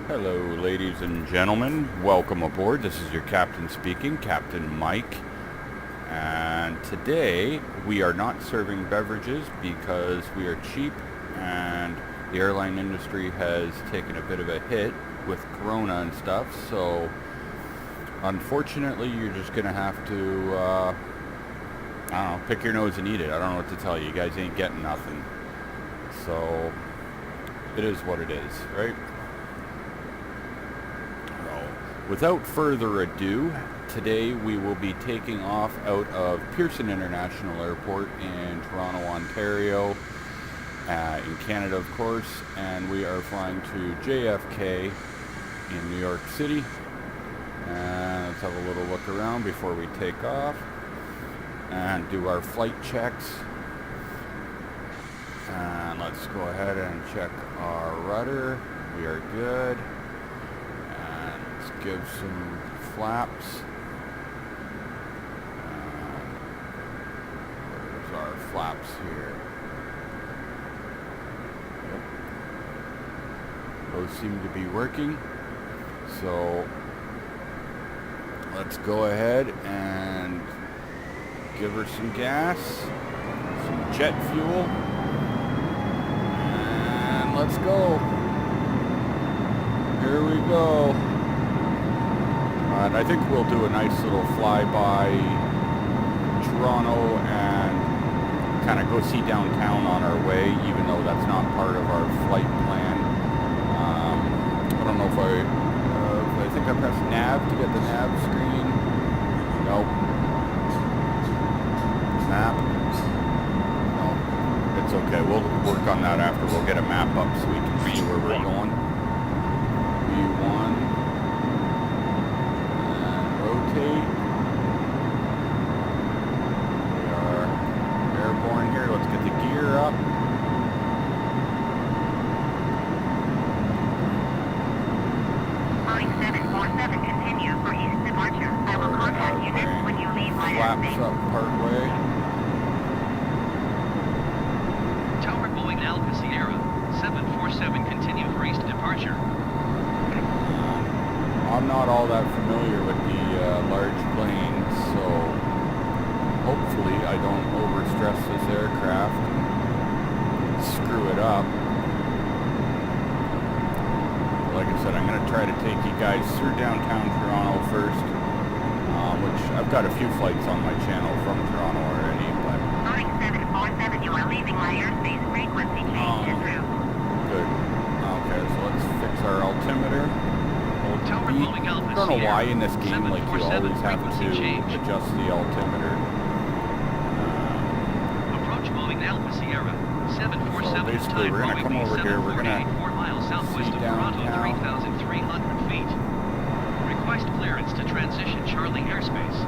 Hello, ladies and gentlemen. Welcome aboard. This is your captain speaking, Captain Mike. And today we are not serving beverages because we are cheap and the airline industry has taken a bit of a hit with Corona and stuff. So unfortunately, you're just going to have to, I don't know, pick your nose and eat it. I don't know what to tell you. You guys ain't getting nothing. So it is what it is, right? Without further ado, today we will be taking off out of Pearson International Airport in Toronto, Ontario, in Canada of course, and we are flying to JFK in New York City. And let's have a little look around before we take off and do our flight checks. And let's go ahead and check our rudder. We are good. Give some flaps. Where's our flaps here? Yep. Those seem to be working. So let's go ahead and give her some gas, some jet fuel, and let's go. Here we go. And I think we'll do a nice little flyby Toronto and kind of go see downtown on our way, even though that's not part of our flight plan. I don't know if I think I pressed nav to get the nav screen. Nope. Map. No, it's okay. We'll work on that after. We'll get a map up so we can see where we're going. V1. We are airborne here. Let's get the gear up. Flight 747, continue for east departure. I will contact you next when you leave my airspace. Flaps up part way. Tower Boeing Alpha Sierra 747, continue for east departure. I'm not all that familiar with the large planes, so hopefully I don't overstress this aircraft and screw it up. Like I said, I'm going to try to take you guys through downtown Toronto first, which I've got a few flights on my channel from Toronto already. But Flight 747, you are leaving my airspace. Frequency change en route. Good. Okay, so let's fix our altimeter. Tower Boeing Alpha I don't know why Sierra in this game like you always have to change. adjust the altimeter. Approach Boeing Alpha Sierra 747 So basically we're going to come over here, we're going to 4 miles southwest see of Toronto, downtown. 3,300 feet. Request clearance to transition Charlie airspace.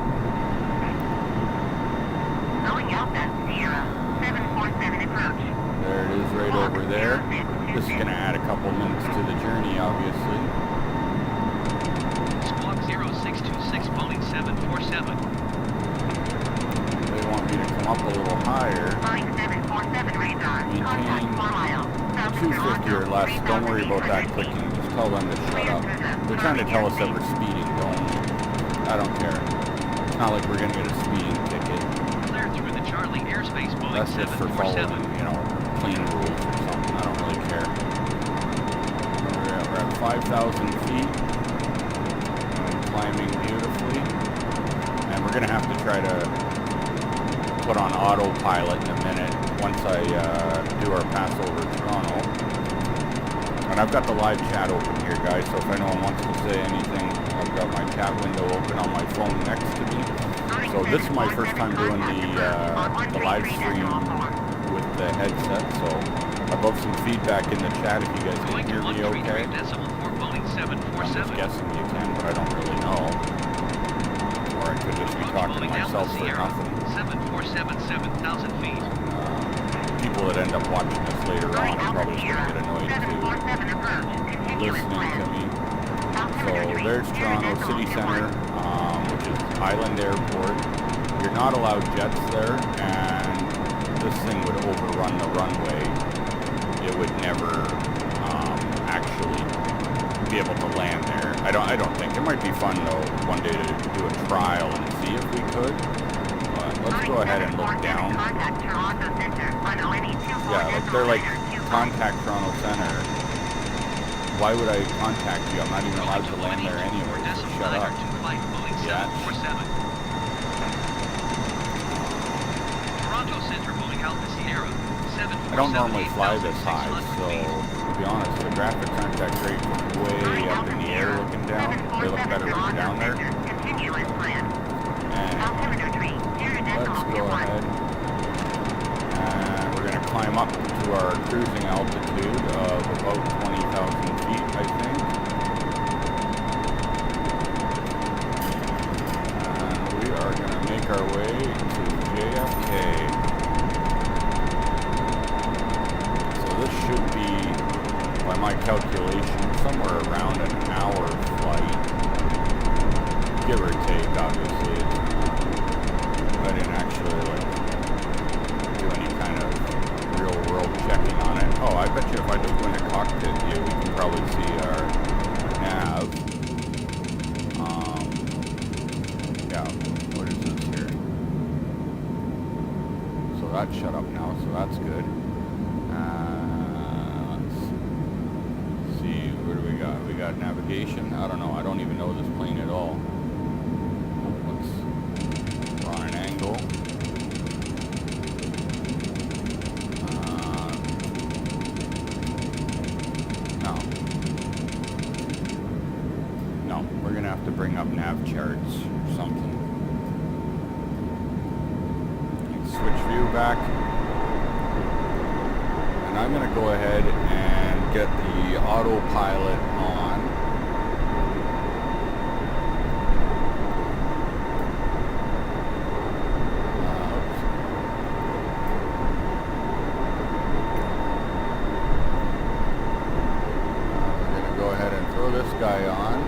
Going Alpha Sierra 747 approach. There it is right over there. This is going to add a couple minutes to the journey obviously. Squawk 0626 Boeing 747. They want me to come up a little higher. Flight 747 radar. Contact 4 miles. 250 or less. Don't worry about that clicking. Just tell them to shut up. They're trying to tell us that we're speeding. I don't care. It's not like we're going to get a speeding ticket. Clear through the Charlie airspace Boeing That's just for following, 747. plane rules or something. I don't really care. We're at 5,000 feet. Climbing beautifully. And we're going to have to try to put on autopilot in a minute once I do our pass over Toronto. And I've got the live chat open here, guys, so if anyone wants to say anything, I've got my chat window open on my phone next to me. So this is my first time doing the live stream with the headset, so I'd love some feedback in the chat if you guys can hear me okay. I'm just guessing you can, but I don't really know. Or I could just be talking to myself for nothing. 747, 7,000 feet. People that end up watching this later on are probably going to get annoyed too, listening to me. So there's Toronto City Centre, which is Island Airport. You're not allowed jets there, and this thing would overrun the runway. It would never actually be able I don't think. It might be fun though one day to do a trial and see if we could. But let's go ahead and look down. Yeah, like they're like contact Toronto Center. Why would I contact you? I'm not even allowed to land there anyway. Shut up. Yeah. Toronto Center, Boeing Alpha Sierra, 747. I don't normally fly this high, so to be honest, the graphics aren't that great way up in the air looking down. They look better when you're down there. And let's go ahead. And we're going to climb up to our cruising altitude of about 20,000 feet, I think. And we are going to make our way to JFK. This should be, by my calculation, somewhere around an hour flight, give or take. Obviously, I didn't actually do any kind of real world checking on it. Oh, I bet you if I just go in a cockpit view, we can probably see our nav. Yeah, what is this here? So that's shut up now, so that's good. We got navigation. I don't know. I don't even know this plane at all. We're on an angle. No, we're gonna have to bring up nav charts or something. Switch view back, and I'm gonna go ahead and get the autopilot on. We're going to go ahead and throw this guy on.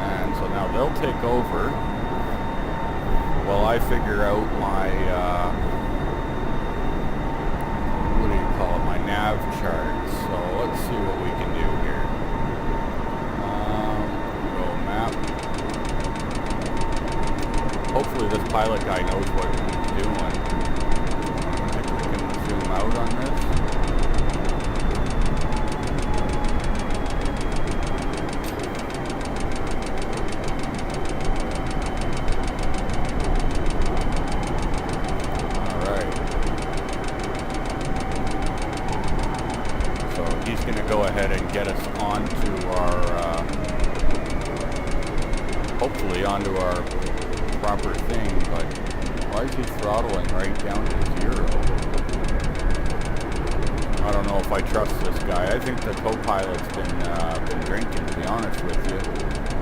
And so now they'll take over while I figure out my my nav chart. So let's see what we can do here. Go map. Hopefully this pilot guy knows what he's doing. I think we can zoom out on this. Go ahead and get us onto our, hopefully onto our proper thing, but why is he throttling right down to 0? I don't know if I trust this guy. I think the co-pilot's been drinking, to be honest with you.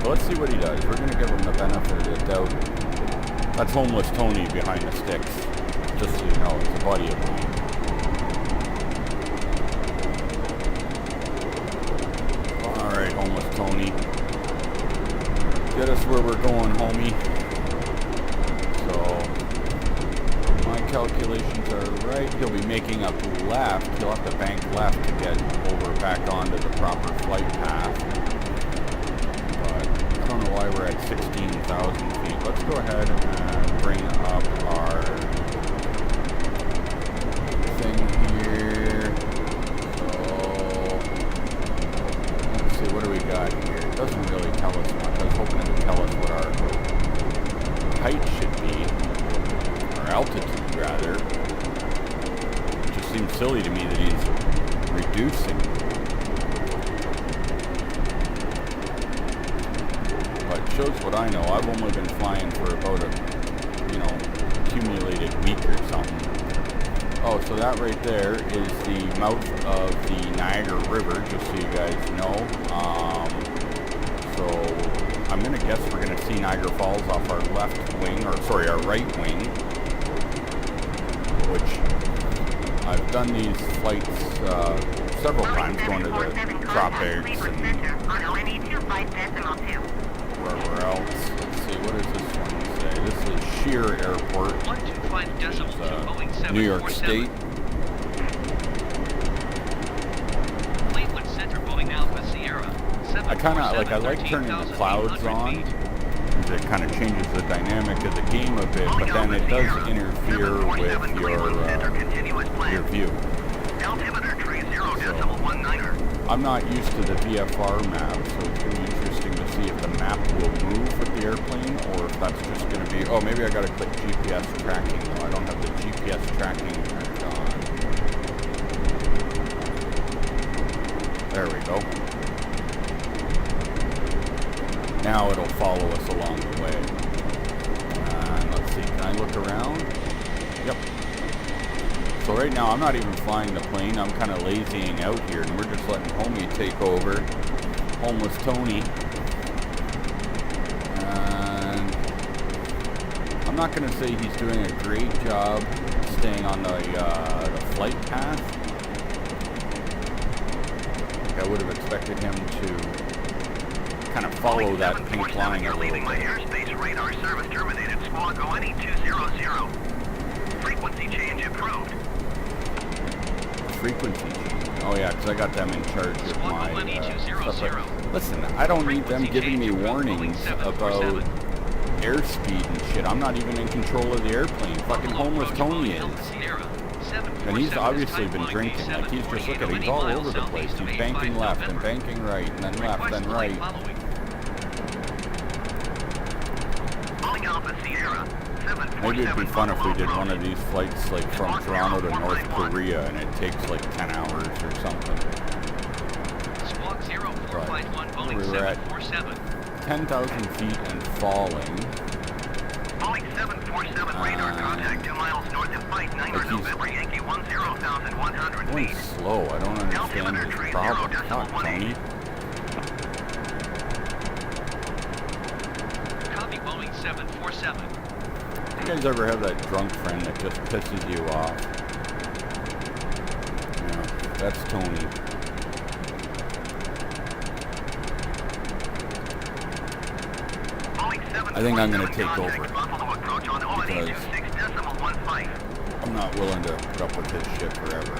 But let's see what he does. We're going to give him the benefit of the doubt. That's homeless Tony behind the sticks. Just so you know, it's a buddy of mine. Homeless Tony. Get us where we're going, homie. So, my calculations are right. He'll be making a left. He'll have to bank left to get over back onto the proper flight path. But I don't know why we're at 16,000 feet. Let's go ahead and bring up our thing here. What do we got here? It doesn't really tell us much. I was hoping it would tell us what our height should be, or altitude rather. It just seems silly to me that he's reducing. But it shows what I know. I've only been flying for about a, accumulated week or something. Oh, so that right there is the mouth of the Niagara River, just so you guys know. So I'm going to guess we're going to see Niagara Falls off our left wing, or sorry, our right wing, which I've done these flights several times, going to the tropics and wherever else. Let's see, what does this one say? This is Shear Airport. 125.2 New York State. kind of like, I like turning the clouds on. It kind of changes the dynamic of the game a bit, but then it does interfere with your view. So, I'm not used to the VFR map, so it's going to be interesting to see if the map will move with the airplane, or if that's just going to be, oh, maybe I got to click GPS tracking, though. I don't have the GPS tracking turned on. There we go. Now it'll follow us along the way. Let's see, can I look around? Yep. So right now I'm not even flying the plane, I'm kind of lazying out here, and we're just letting Homie take over. Homeless Tony. And I'm not going to say he's doing a great job staying on the flight path. I would have expected him to kind of follow that pink line a little bit. My airspace radar service terminated. Squawk ONE 200. Frequency change approved. Frequency change. Oh yeah, because I got them in charge of my stuff. Listen, I don't need them giving me warnings about airspeed and shit. I'm not even in control of the airplane. Fucking Homeless Tony is. And he's obviously been drinking. Like, he's just, look at it, he's all over the place. He's banking left and banking right, and then left, then right. Maybe it'd be fun if we did one of these flights, like, from Toronto to North Korea, and it takes, like, 10 hours or something. Right. We were at 10,000 feet and falling. Boeing 747 radar contact 2 miles north of Flight 9 November Yankee 10,100 Going feet. slow, I don't understand this problem. Fuck, Tony. Copy Boeing 747. You guys ever have that drunk friend that just pisses you off? Yeah, that's Tony. I think I'm going to take over because I'm not willing to put up with his shit forever.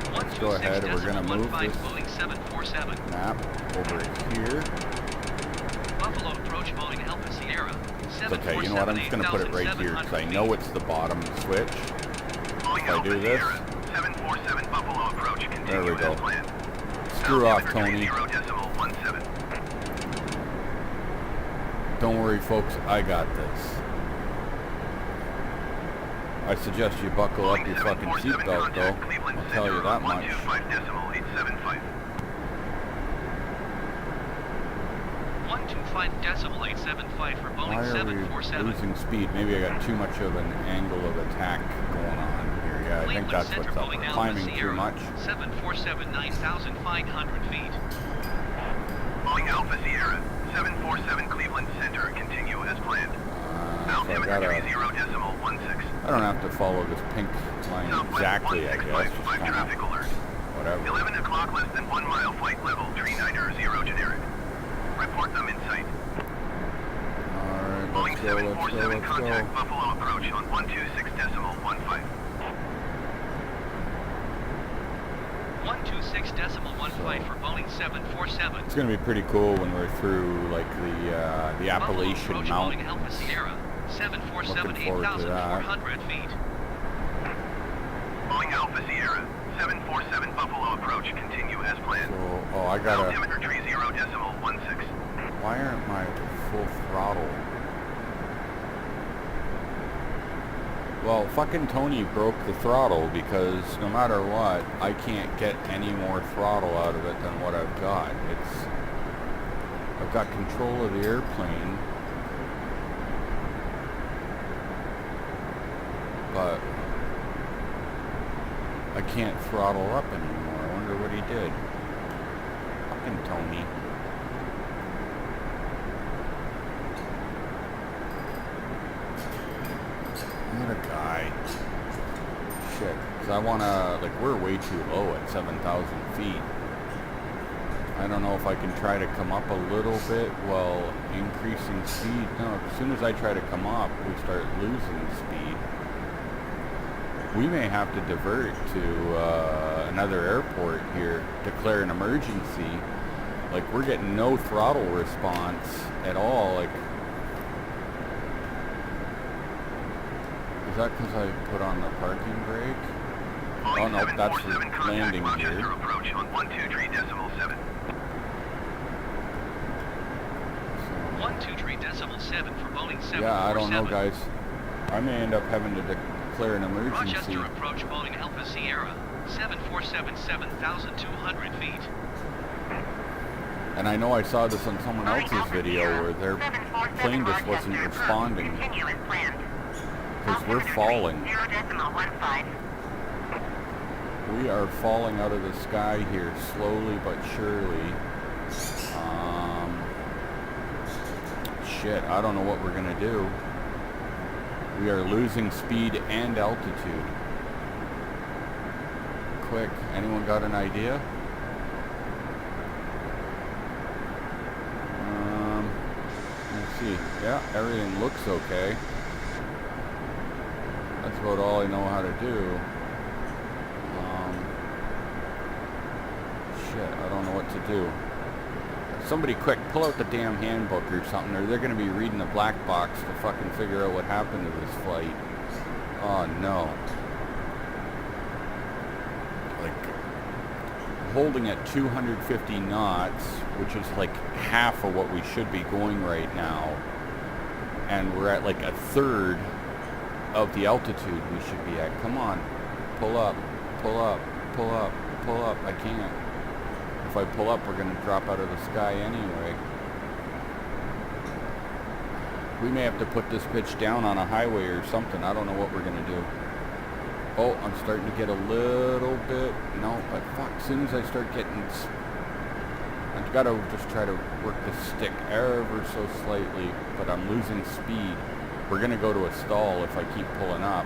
So let's go ahead and we're going to move this map over here. Buffalo approach Boeing Alpha Sierra. It's okay, you know what, I'm just going to put it right here because I know it's the bottom switch. If I do this, there we go. Screw off, Tony. Don't worry, folks, I got this. I suggest you buckle up your fucking seatbelt, though. I'll tell you that much. 125.875 for Boeing Why are 747. we losing speed? Maybe I got too much of an angle of attack going on here. Yeah, I think that's what's up. We're climbing too much. 747, 9,500 feet. Boeing Alpha Sierra, 747 Cleveland Center, continue as planned. So I don't have to follow this pink line exactly, I guess. Just kind of whatever. 11 o'clock, less than 1 mile, flight level 390 generic. Report them in sight. Alright, Boeing let's go, 747 contact Buffalo approach on 126.15. 126.15 for Boeing 747. It's going to be pretty cool when we're through, like, the Appalachian Buffalo approach Mountains. Boeing Alpha Sierra. 747, Looking forward to that. 8,400 feet. Boeing Alpha Sierra, 747 Buffalo approach, continue as planned. So, oh, I gotta... Altimeter 30.16. Why aren't my full throttle? Well, fucking Tony broke the throttle because no matter what, I can't get any more throttle out of it than what I've got. I've got control of the airplane, but I can't throttle up anymore. I wonder what he did. Fucking Tony. What a guy. Shit. Because I want to, like, we're way too low at 7,000 feet. I don't know if I can try to come up a little bit while increasing speed. No, as soon as I try to come up, we start losing speed. We may have to divert to another airport here, declare an emergency, Like, we're getting no throttle response at all. Like, is that because I put on the parking brake? Oh no, that's the landing gear. Approach on 123.7. 123.7 for Boeing 747. Yeah, I don't know, guys. I may end up having to declare an emergency. Rochester approach Boeing Alpha Sierra 747 7,200 feet. And I know I saw this on someone else's video where their plane just wasn't responding because we're falling. We are falling out of the sky here, slowly but surely. Shit, I don't know what we're gonna do. We are losing speed and altitude. Quick, anyone got an idea? Let's see. Yeah, everything looks okay. That's about all I know how to do. Shit, I don't know what to do. Somebody quick, pull out the damn handbook or something, or they're going to be reading the black box to fucking figure out what happened to this flight. Oh no. Like, holding at 250 knots, which is like half of what we should be going right now, and we're at like a third of the altitude we should be at. Come on, pull up, pull up, pull up, pull up. I can't. If I pull up, we're going to drop out of the sky anyway. We may have to put this bitch down on a highway or something. I don't know what we're going to do. Oh, I'm starting to get a little bit... No, but fuck, as soon as I start getting... I've got to just try to work the stick ever so slightly, but I'm losing speed. We're going to go to a stall if I keep pulling up.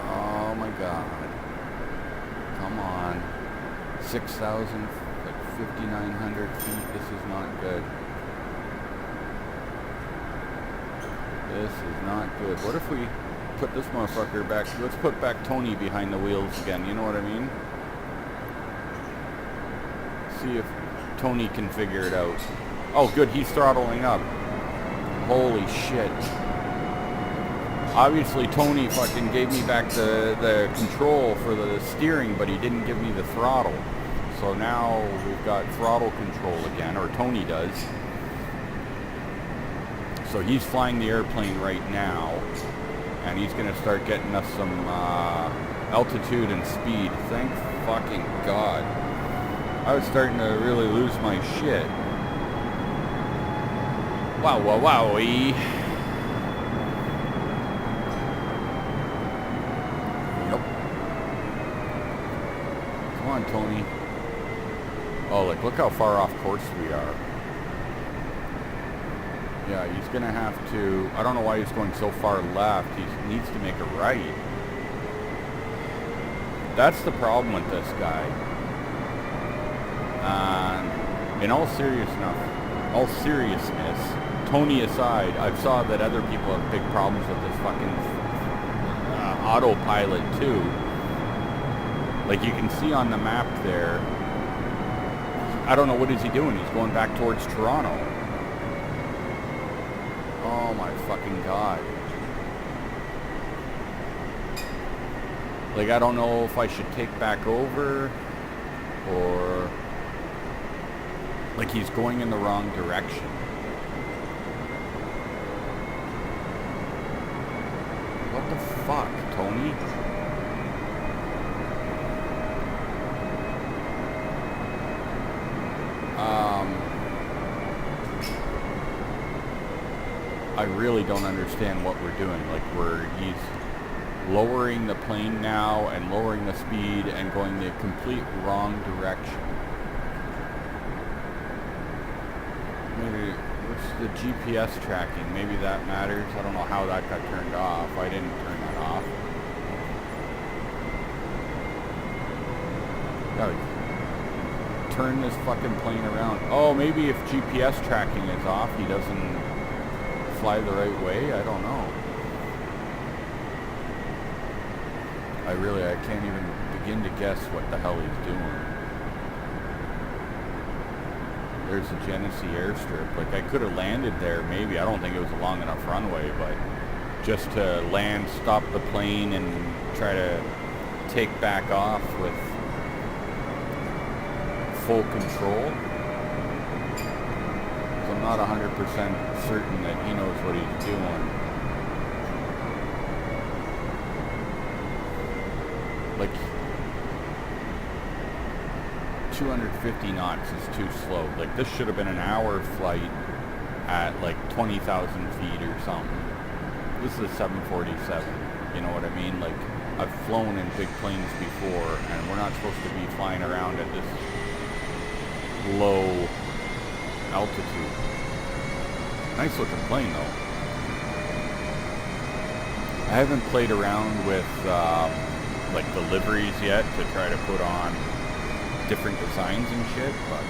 Oh my god. Come on. 6,000, like 5,900 feet. This is not good. This is not good. What if we put this motherfucker back? Let's put back Tony behind the wheels again. You know what I mean? See if Tony can figure it out. Oh, good. He's throttling up. Holy shit. Obviously, Tony fucking gave me back the control for the steering, but he didn't give me the throttle. So now we've got throttle control again, or Tony does. So he's flying the airplane right now, and he's going to start getting us some altitude and speed. Thank fucking God. I was starting to really lose my shit. Wow, wow, wowie. Come on, Tony. Oh, look how far off course we are. Yeah, he's going to have to... I don't know why he's going so far left. He needs to make a right. That's the problem with this guy. In all seriousness, Tony aside, I've saw that other people have big problems with this fucking autopilot too. Like you can see on the map there, I don't know what is he doing. He's going back towards Toronto. Oh my fucking God. Like I don't know if I should take back over or like he's going in the wrong direction. What the fuck, Tony? I really don't understand what we're doing. Like he's lowering the plane now and lowering the speed and going the complete wrong direction. Maybe what's the GPS tracking? Maybe that matters. I don't know how that got turned off. I didn't turn that off. Gotta turn this fucking plane around. Oh, maybe if GPS tracking is off, he doesn't fly the right way. I don't know. I can't even begin to guess what the hell he's doing. There's the Genesee airstrip. Like, I could have landed there, maybe. I don't think it was a long enough runway, but just to land, stop the plane, and try to take back off with full control. So I'm not 100% certain that he knows what he's doing. Like, 250 knots is too slow. Like, this should have been an hour flight at like 20,000 feet or something. This is a 747, you know what I mean? Like, I've flown in big planes before, and we're not supposed to be flying around at this low altitude. Nice looking plane though. I haven't played around with like the liveries yet to try to put on different designs and shit, but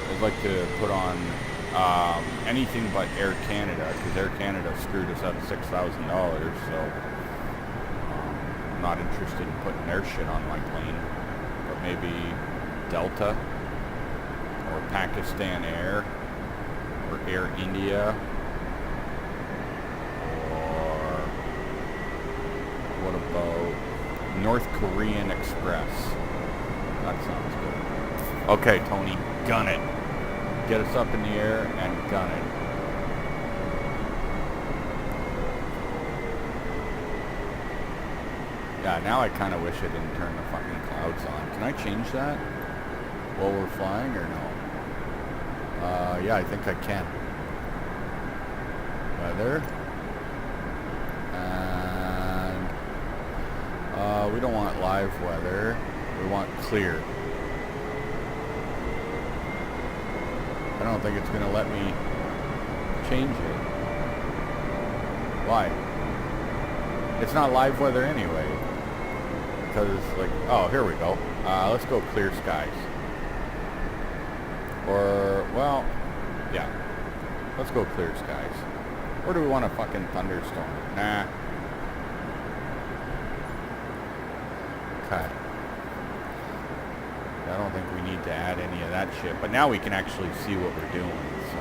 I'd like to put on anything but Air Canada, because Air Canada screwed us out of $6,000, so I'm not interested in putting their shit on my plane. But maybe Delta or Pakistan Air or Air India, or what about North Korean Express? That sounds good. Okay, Tony, gun it. Get us up in the air and gun it. Yeah, now I kind of wish I didn't turn the fucking clouds on. Can I change that while we're flying or no? Yeah, I think I can. Weather. And we don't want live weather. We want clear. I don't think it's going to let me change it. Why? It's not live weather anyway. Because, like, oh, here we go. Let's go clear skies. Or, well, yeah. Let's go clear skies. Or do we want a fucking thunderstorm? Nah. Okay. I don't think we need to add any of that shit. But now we can actually see what we're doing, so.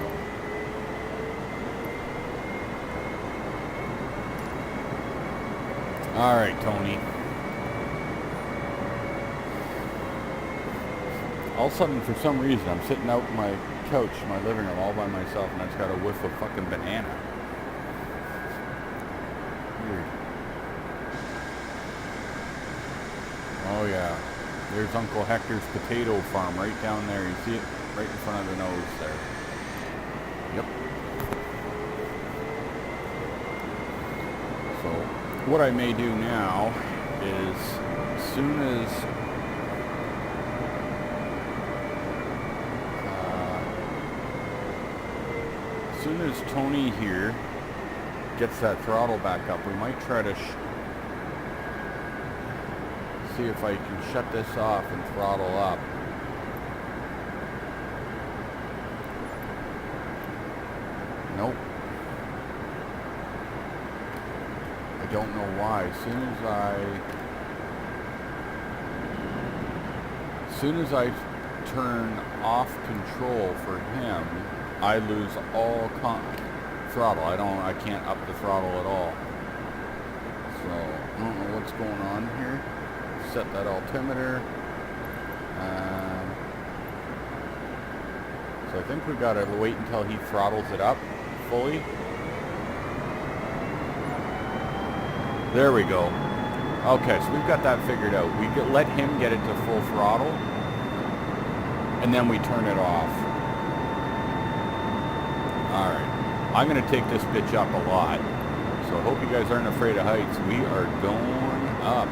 Alright, Tony. All of a sudden, for some reason, I'm sitting out in my couch in my living room all by myself, and I just got a whiff of fucking banana. Weird. Oh yeah. There's Uncle Hector's potato farm right down there. You see it right in front of the nose there. Yep. So, what I may do now is, as soon as Tony here gets that throttle back up, we might try to see if I can shut this off and throttle up. Nope. I don't know why. As soon as I turn off control for him, I lose all throttle. I can't up the throttle at all. So I don't know what's going on here. Set that altimeter. So I think we gotta wait until he throttles it up fully. There we go. Okay, so we've got that figured out. We let him get it to full throttle, and then we turn it off. Alright. I'm going to take this bitch up a lot. So I hope you guys aren't afraid of heights. We are going up.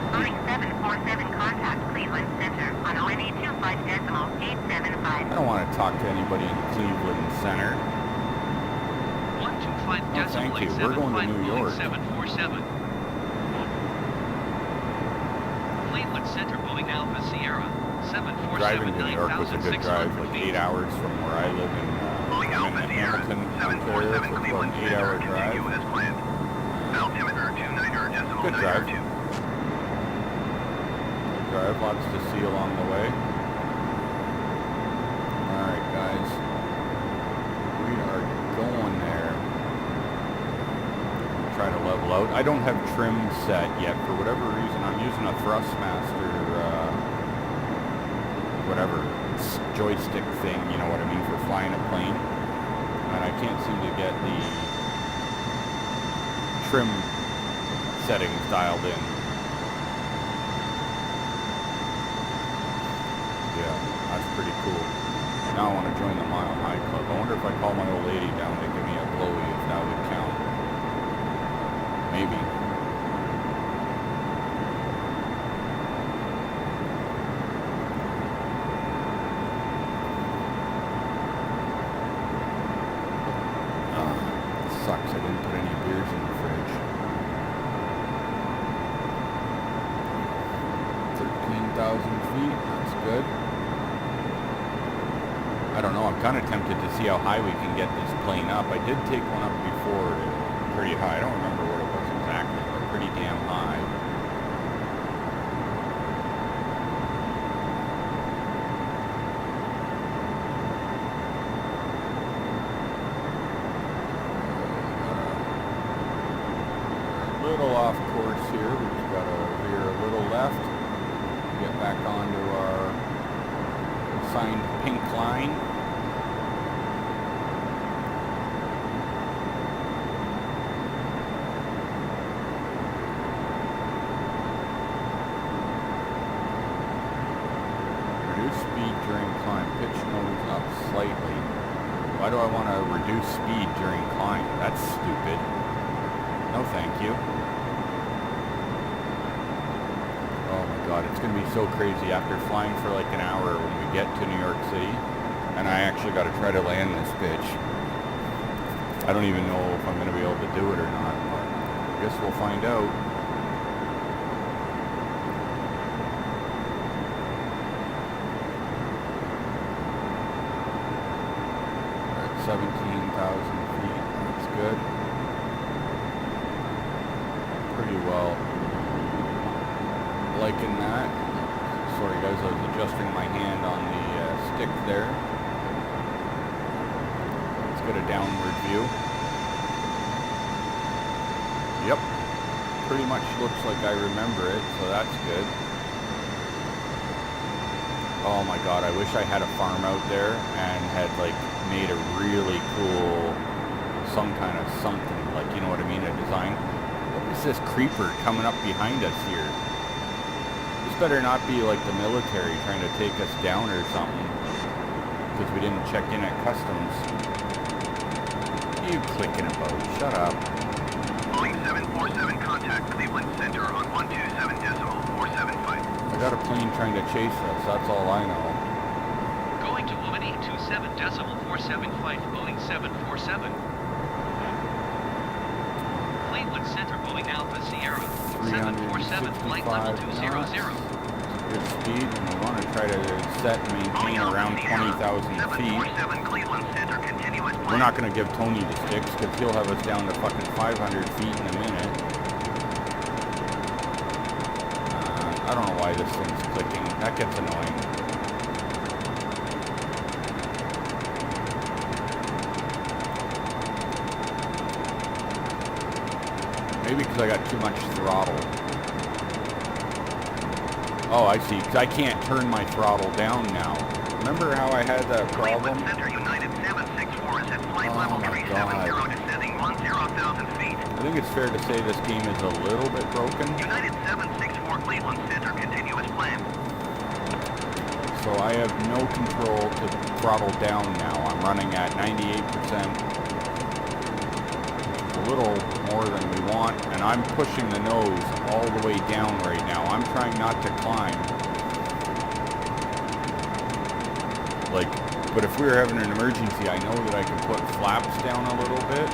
Boeing 747 contact Cleveland Center on ONE 25.875. I don't want to talk to anybody in Cleveland Center. 125.875. Oh, thank you. We're going to New York. 747. Cleveland Center, Boeing Alpha Sierra. 747. Driving to New York was a good drive, like 8 hours from where I live in Hamilton, Ontario. So it's about an 8-hour drive. altimeter 29 Good drive. Drive, lots to see along the way. Alright guys, we are going there. Try to level out. I don't have trim set yet for whatever reason. I'm using a Thrustmaster, whatever, joystick thing, you know what I mean, for flying a plane. And I can't seem to get the trim settings dialed in. Yeah, that's pretty cool. Now I want to join the Mile High Club. I wonder if I call my old lady down to give me a blowy, if that would count. Maybe. Sucks, I didn't put any beers in the fridge. 13,000 feet, that's good. I don't know, I'm kind of tempted to see how high we can get this plane up. I did take one up before, pretty high. I don't remember what it was exactly, but pretty damn high. Little off course here. We just got to veer a little left, get back onto our assigned pink line. Reduce speed during climb. Pitch nose up slightly. Why do I want to reduce speed during climb? That's stupid. No, thank you. Oh my god, it's going to be so crazy after flying for like an hour when we get to New York City. And I actually got to try to land this bitch. I don't even know if I'm going to be able to do it or not, but I guess we'll find out. We're at 17,000 feet. That's good. Pretty well liking that. Sorry guys, I was adjusting my hand on the stick there. Let's get a downward view. Yep, pretty much looks like I remember it, so that's good. Oh my god, I wish I had a farm out there and had like made a really cool some kind of something, like, you know what I mean, a design. What is this creeper coming up behind us here? This better not be like the military trying to take us down or something, because we didn't check in at customs. What are you clicking about? Shut up. Boeing 747 contact Cleveland Center on 127.475. I got a plane trying to chase us, that's all I know. Going to 127.475 Boeing 747. Cleveland Center, Boeing Alpha Sierra 747 flight level 200. Good speed, and we want to try to set and maintain around 20,000 feet. We're not going to give Tony the sticks because he'll have us down to fucking 500 feet in a minute. I don't know why this thing's clicking. That gets annoying. Maybe because I got too much throttle. Oh, I see. Because I can't turn my throttle down now. Remember how I had that problem? Oh my god. I think it's fair to say this game is a little bit broken. United 764 Cleveland Center, continuous plan. So I have no control to throttle down now. I'm running at 98%. A little more than we want, and I'm pushing the nose all the way down right now. I'm trying not to climb. Like, but if we were having an emergency, I know that I can put flaps down a little bit.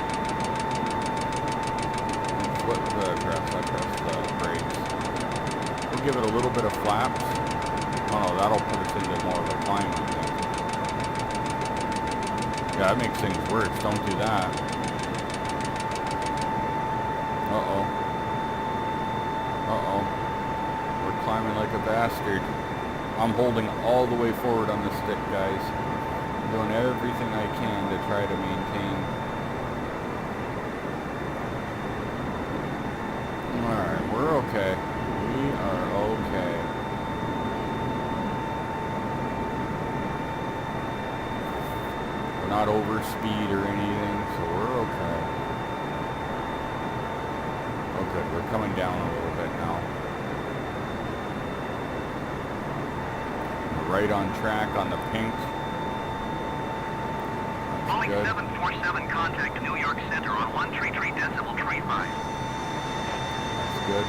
What the press? I pressed the brakes. We'll give it a little bit of flaps. Oh no, that'll put us into more of a climb, I think. Yeah, that makes things worse. Don't do that. Uh-oh. a bastard. I'm holding all the way forward on the stick, guys. I'm doing everything I can to try to maintain. Alright, we're okay. We are okay. We're not over speed or anything, so we're okay. Oh good, we're coming down a little bit now. We're right on track on the pink. That's Boeing good. 747, contact New York Center on 133.35. That's good.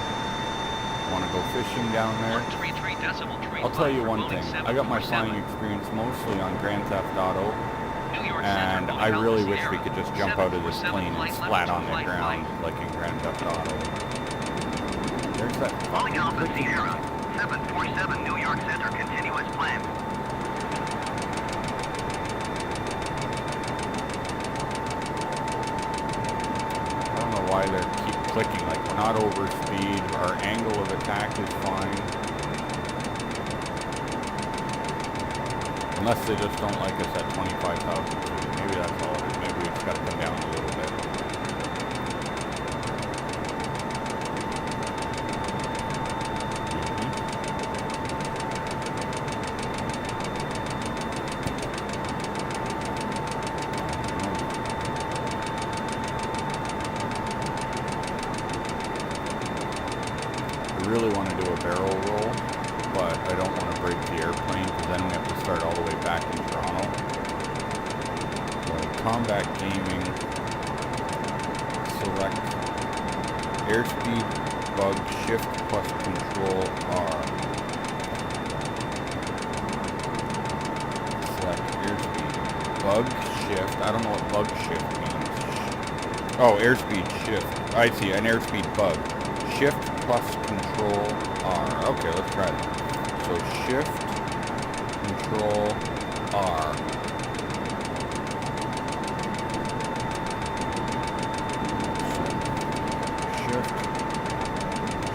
Want to go fishing down there? 133.35. I'll tell you for one Boeing thing. I got my 747. flying experience mostly on Grand Theft Auto, New York and Center, I Boeing really Alpha wish we Sierra, could just jump out of this 747 plane and flight level splat on the 255. ground like in Grand Theft Auto. There's that Boeing Alpha clicking. Sierra, 747 New York Center, continuous plan. I don't know why they keep clicking. Like, we're not over speed. Our angle of attack is fine. Unless they just don't like us at 25,000 feet. Maybe that's all it is. Maybe we just got to come down a little bit. I really want to do a barrel roll, but I don't want to break the airplane because then we have to start all the way back in Toronto. So combat gaming, select airspeed, bug, shift plus control R. Select airspeed, bug, shift. I don't know what bug shift means. Oh, airspeed shift. I see, an airspeed bug. Shift plus control R. Okay, let's try that. So shift, control R.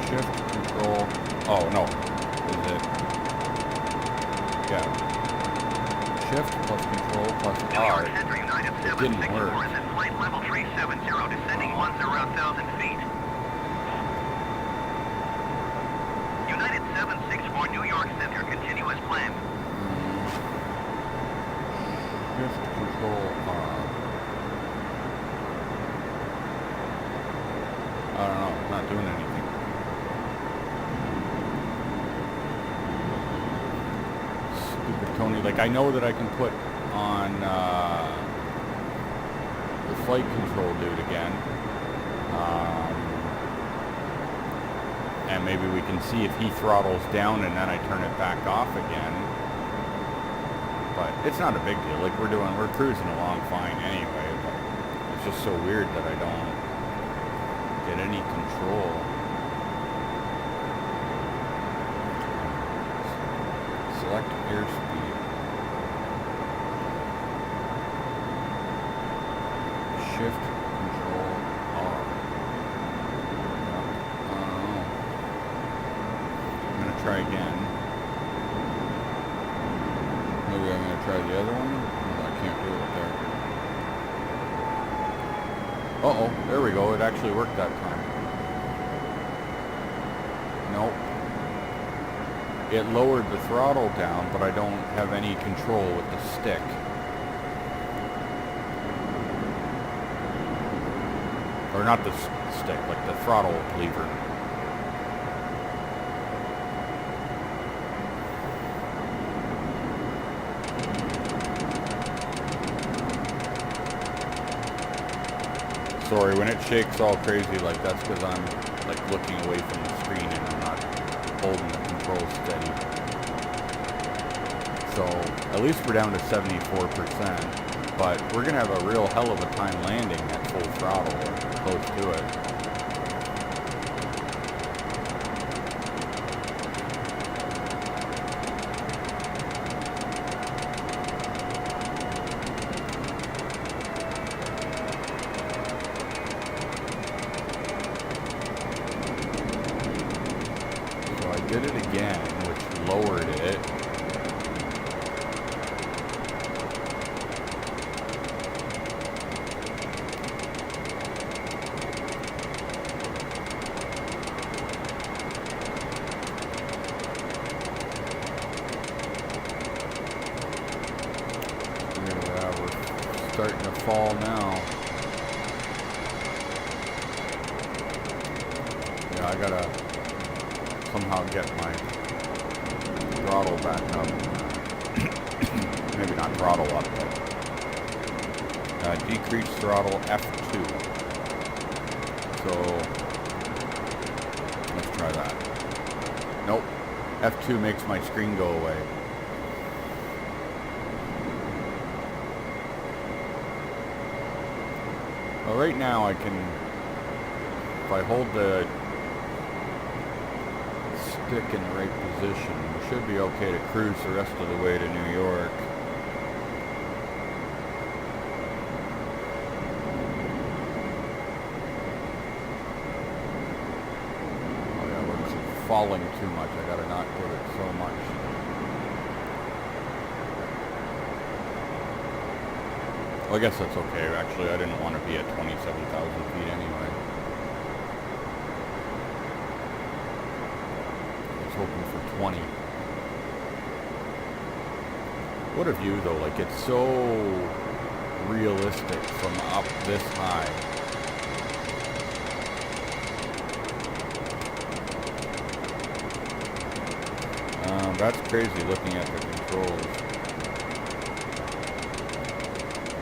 Shift, control. Oh no, is it? Yeah. Shift plus control plus New York R. Center, United It didn't 764 work. is at flight level 370, descending 10,000 feet. United 764 New York Center, continuous plan. Shift, control R. I don't know, it's not doing anything. Stupid Tony. Like, I know that I can put on the flight control dude again. And maybe we can see if he throttles down and then I turn it back off again. But it's not a big deal. Like, we're cruising along fine anyway. But it's just so weird that I don't get any control. Select airspeed. Shift, control, R. I'm gonna try again. Maybe I'm gonna try the other one. No, I can't do it there. Uh-oh, there we go. It actually worked that time. Nope. It lowered the throttle down, but I don't have any control with the stick. Or not the stick, like the throttle lever. Sorry, when it shakes all crazy like that's because I'm like looking away from the screen and I'm not holding the controls steady. So at least we're down to 74%, but we're gonna have a real hell of a time landing at full throttle or close to it. So I did it again lowered it. Yeah, we're starting to fall now. Yeah, I gotta somehow get my throttle back up. Maybe not throttle up, but decrease throttle F2. So let's try that. Nope. F2 makes my screen go away. Well, right now I can, if I hold the stick in the right position, we should be okay to cruise the rest of the way to New York. Oh yeah, we're falling too much. I gotta not give it so much. Well, I guess that's okay. Actually, I didn't want to be at 27,000 feet anyway. Hoping for 20. What a view though, like it's so realistic from up this high. That's crazy looking at the controls.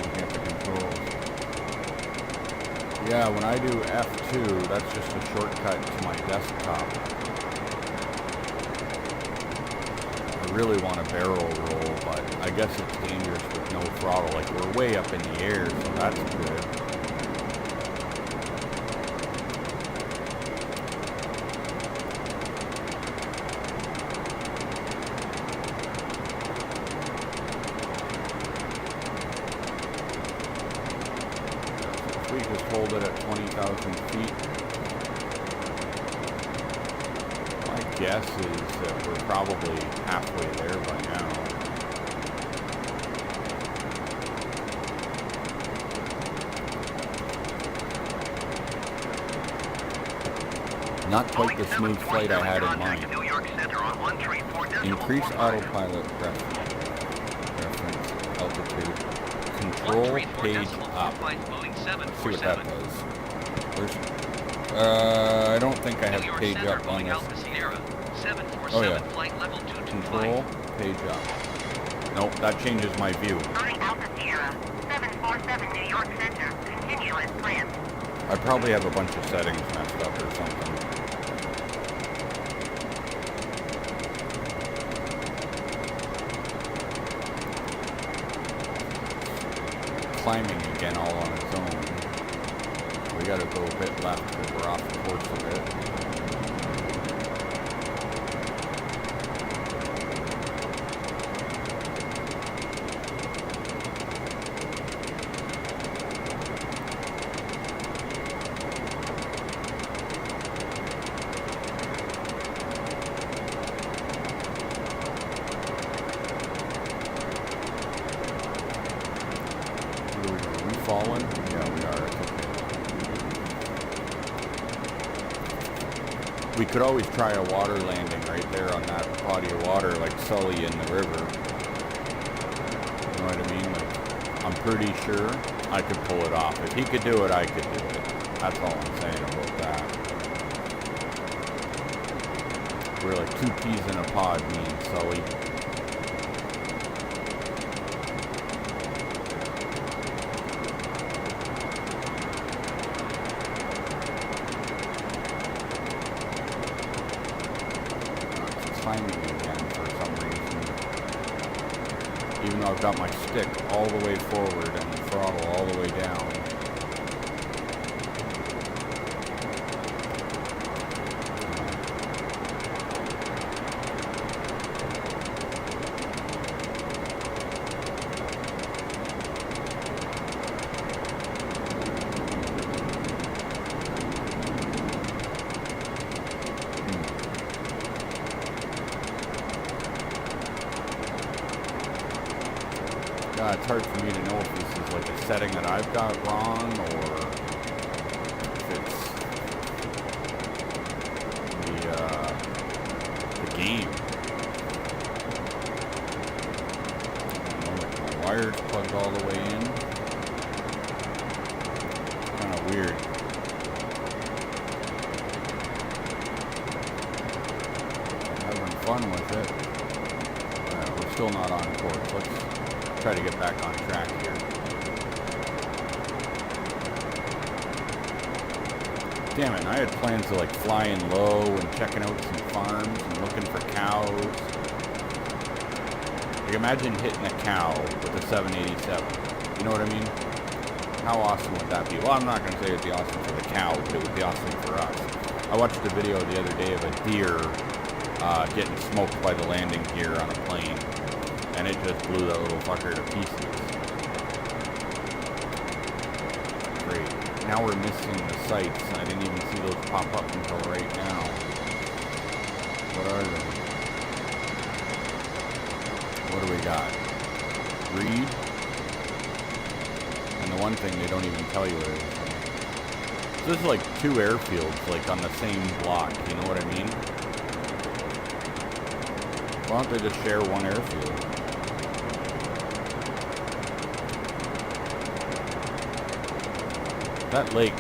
Looking at the controls. Yeah, when I do F2, that's just a shortcut to my desktop. I really want a barrel roll, but I guess it's dangerous with no throttle. Like we're way up in the air, so that's good. If we just hold it at 20,000 feet. My guess is that we're probably halfway there by now. Not quite the smooth flight I had in mind. Increase autopilot reference altitude. Control page up. Let's see what that does. I don't think I have page up on this. Oh yeah. Control page up. Nope, that changes my view. Alpha Sierra, 747 New York Center, continue as planned. I probably have a bunch of settings messed up or something. Climbing again all on its own. We gotta go a bit left because we're off course a bit. Fallen? Yeah, we are. It's okay. We could always try a water landing right there on that body of water, like Sully in the river. You know what I mean? Like, I'm pretty sure I could pull it off. If he could do it, I could do it. That's all I'm saying about that. We're like two peas in a pod, me and Sully. Climbing again for some reason. Even though I've got my stick all the way forward and the throttle all the way down. It's hard for me to know if this is like a setting that I've got wrong or if it's the game. My wire's plugged all the way in. Kind of weird. Having fun with it. We're still not on course. Let's try to get back on track here. Damn it, I had plans to like fly in low and checking out some farms and looking for cows. Like imagine hitting a cow with a 787. You know what I mean? How awesome would that be? Well, I'm not going to say it would be awesome for the cow, but it would be awesome for us. I watched a video the other day of a deer getting smoked by the landing gear on a plane. And it just blew that little fucker to pieces. Great. Now we're missing the sights. I didn't even see those pop up until right now. What are they? What do we got? Reed. And the one thing they don't even tell you what it is. So this is like two airfields, like on the same block. You know what I mean? Why don't they just share one airfield? That lake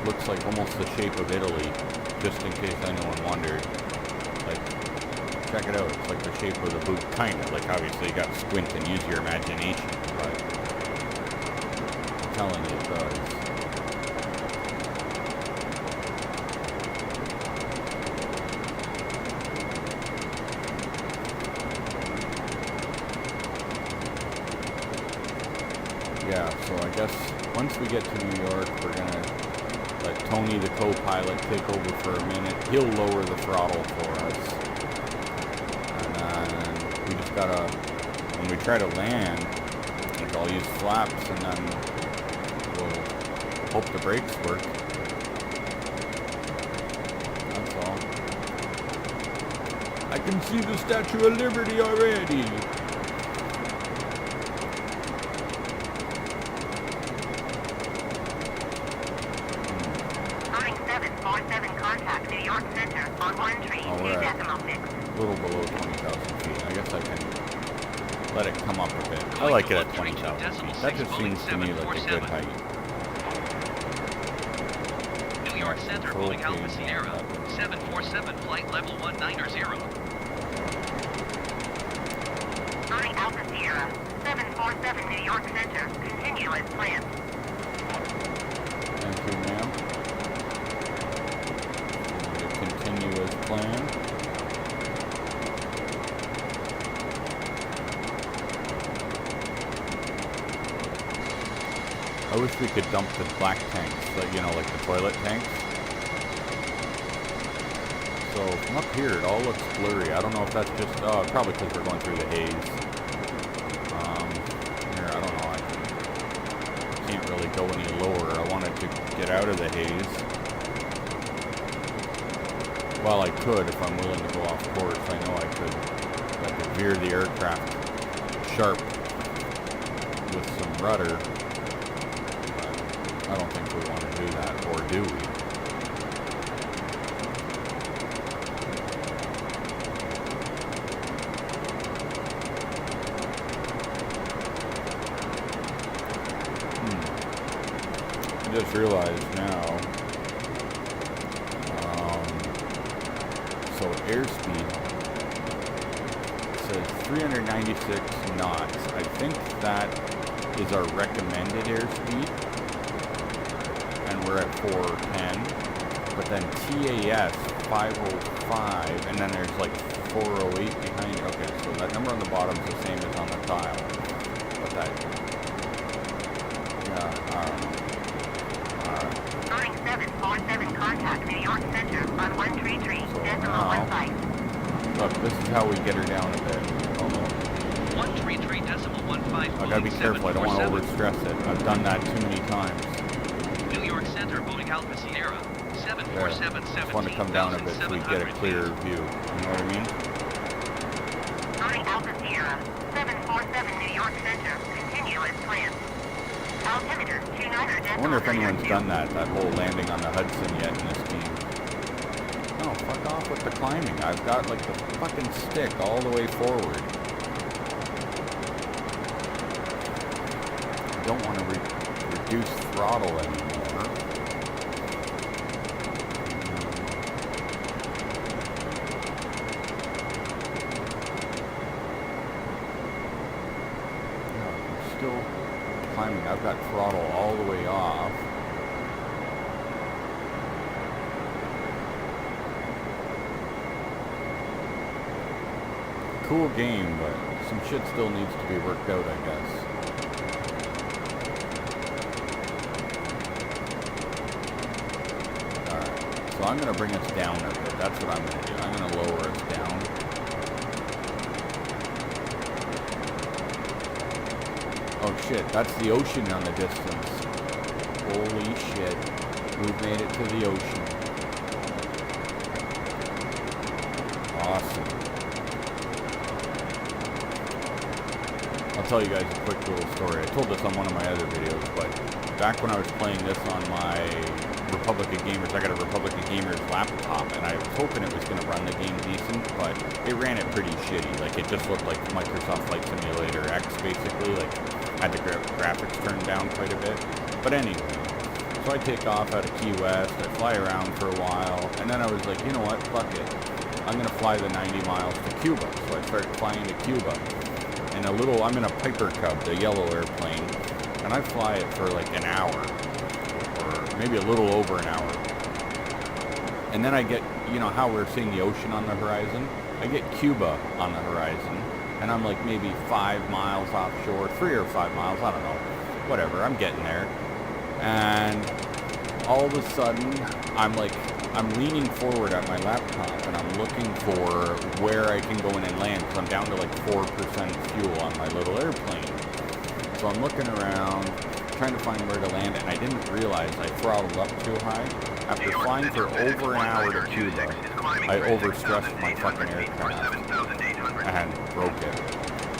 looks like almost the shape of Italy, just in case anyone wondered. Like, check it out. It's like the shape of the boot, kind of. Like, obviously you got to squint and use your imagination, but I'm telling you it does. Yeah, so I guess once we get to New York, we're going to let Tony, the co-pilot, take over for a minute. He'll lower the throttle for us. And then we just got to, when we try to land, like I'll use flaps and then we'll hope the brakes work. That's all. I can see the Statue of Liberty already. Little below 20,000 feet. I guess I can let it come up a bit. I like it at 20,000 feet. That just seems to me like a good height. New York Center, Boeing Alpha Sierra, 747 flight level 190. Boeing Alpha Sierra, 747 New York Center, continue as planned. Thank you, ma'am. Continue as planned. I wish we could dump the black tanks, like, you know, like the toilet tanks. So from up here, it all looks blurry. I don't know if that's just, probably because we're going through the haze. Here, I don't know. I can't really go any lower. I wanted to get out of the haze. Well, I could if I'm willing to go off course. I know I could veer the aircraft sharp with some rudder. I don't think we want to do that, or do we? I just realized now, so airspeed says 396 knots. I think that is our recommended airspeed. And we're at 410, but then TAS 505, and then there's like 408 behind it. Okay, so that number on the bottom is the same as on the tile. But that, yeah, I don't know. Alright. Boeing 747 contact New York Center on 133.15. Look, this is how we get her down a bit. Almost. 133.15. I gotta be careful, I don't want to overstress it. I've done that too many times. New York Center, Boeing Alpha Sierra, 747 I just want to come down a bit so we get a clearer view. You know what I mean? Boeing Alpha Sierra, 747 New York Center, continue continue as planned. Altimeter 29er. I wonder if anyone's done that whole landing on the Hudson yet in this game. No, fuck off with the climbing. I've got like the fucking stick all the way forward. I don't want to reduce throttle anymore. Still climbing. I've got throttle all the way off. Cool game, but some shit still needs to be worked out, I guess. Alright, so I'm going to bring us down a bit. That's what I'm going to do. I'm going to lower us down. Oh shit, that's the ocean on the distance. Holy shit. We've made it to the ocean. Awesome. I'll tell you guys a quick little story. I told this on one of my other videos, but back when I was playing this on my Republic of Gamers, I got a Republic of Gamers laptop, and I was hoping it was going to run the game decent, but it ran it pretty shitty. Like, it just looked like Microsoft Flight Simulator X, basically. Like, had the graphics turned down quite a bit. But anyway, so I take off out of Key West, I fly around for a while, and then I was like, you know what, fuck it. I'm going to fly the 90 miles to Cuba. So I started flying to Cuba. And I'm in a Piper Cub, the yellow airplane, and I fly it for like an hour, or maybe a little over an hour. And then I get, you know how we're seeing the ocean on the horizon? I get Cuba on the horizon, and I'm like maybe 5 miles offshore, 3 or 5 miles, I don't know, whatever, I'm getting there. And all of a sudden, I'm leaning forward at my laptop, and I'm looking for where I can go in and land, because I'm down to like 4% fuel on my little airplane. So I'm looking around, trying to find where to land, and I didn't realize I throttled up too high. After flying for over an hour to Cuba, I overstressed my fucking aircraft and broke it,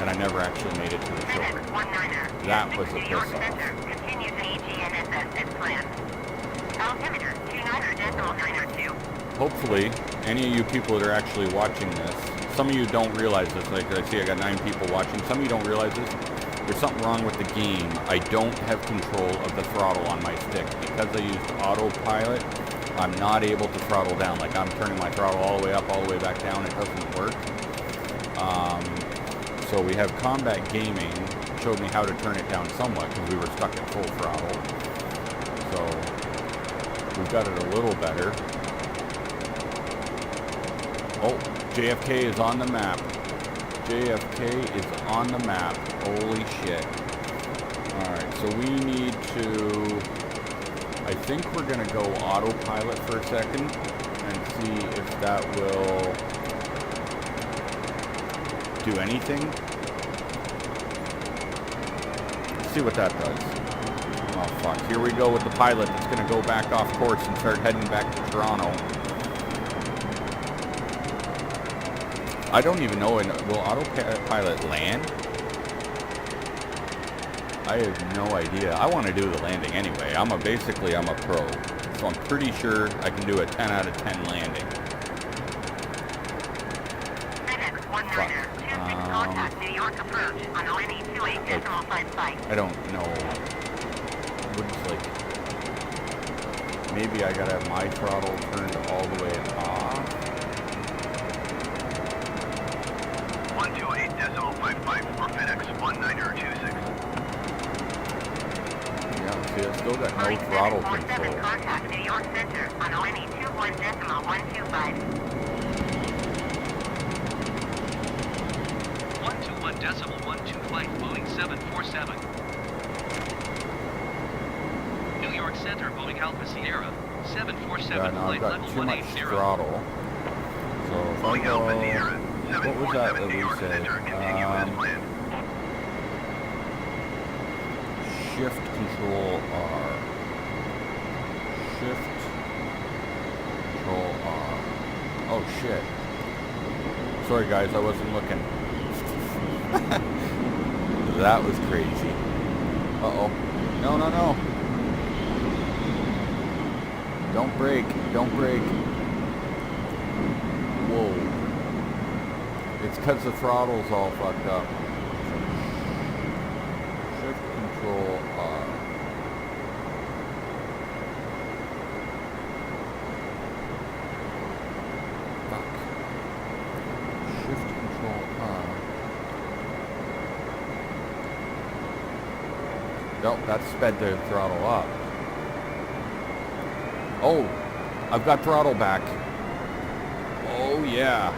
and I never actually made it to the shore. That was a piss-off. Continue to EGNSS as planned. Altimeter 29er.902. Hopefully, any of you people that are actually watching this, some of you don't realize this. Like I see, I got 9 people watching. Some of you don't realize this. There's something wrong with the game. I don't have control of the throttle on my stick. Because I used autopilot, I'm not able to throttle down. Like, I'm turning my throttle all the way up, all the way back down. It doesn't work. So we have Combat Gaming showed me how to turn it down somewhat, because we were stuck at full throttle. So we've got it a little better. Oh, JFK is on the map. JFK is on the map. Holy shit. Alright, so we need to... I think we're going to go autopilot for a second and see if that will do anything. Let's see what that does. Oh, fuck. Here we go with the pilot that's going to go back off course and start heading back to Toronto. I don't even know, will autopilot land? I have no idea. I want to do the landing anyway. I'm a pro. So I'm pretty sure I can do a 10 out of 10 landing. Contact New York approach on ONE 28.55. I don't know. Looks like maybe I gotta have my throttle turned all the way off. 128.55 for FedEx 1926. Yeah, see, I still got no throttle control. Contact New York Center on ONE 21.125. 121.125, Boeing 747. New York Center, Boeing Alpha Sierra, 747, Yeah, no, I've flight got level too much 180. throttle. So if I Boeing go... Alpha Sierra, What was that 747 New we York said? Center, continue as planned. Shift Control R. Shift Control R. Oh shit. Sorry guys, I wasn't looking. That was crazy. Uh-oh. No, no, no. Don't brake. Don't brake. Whoa. It's because the throttle's all fucked up. Shift control R. Fuck. Shift control R. Nope, that sped the throttle up. Oh, I've got throttle back. Oh yeah.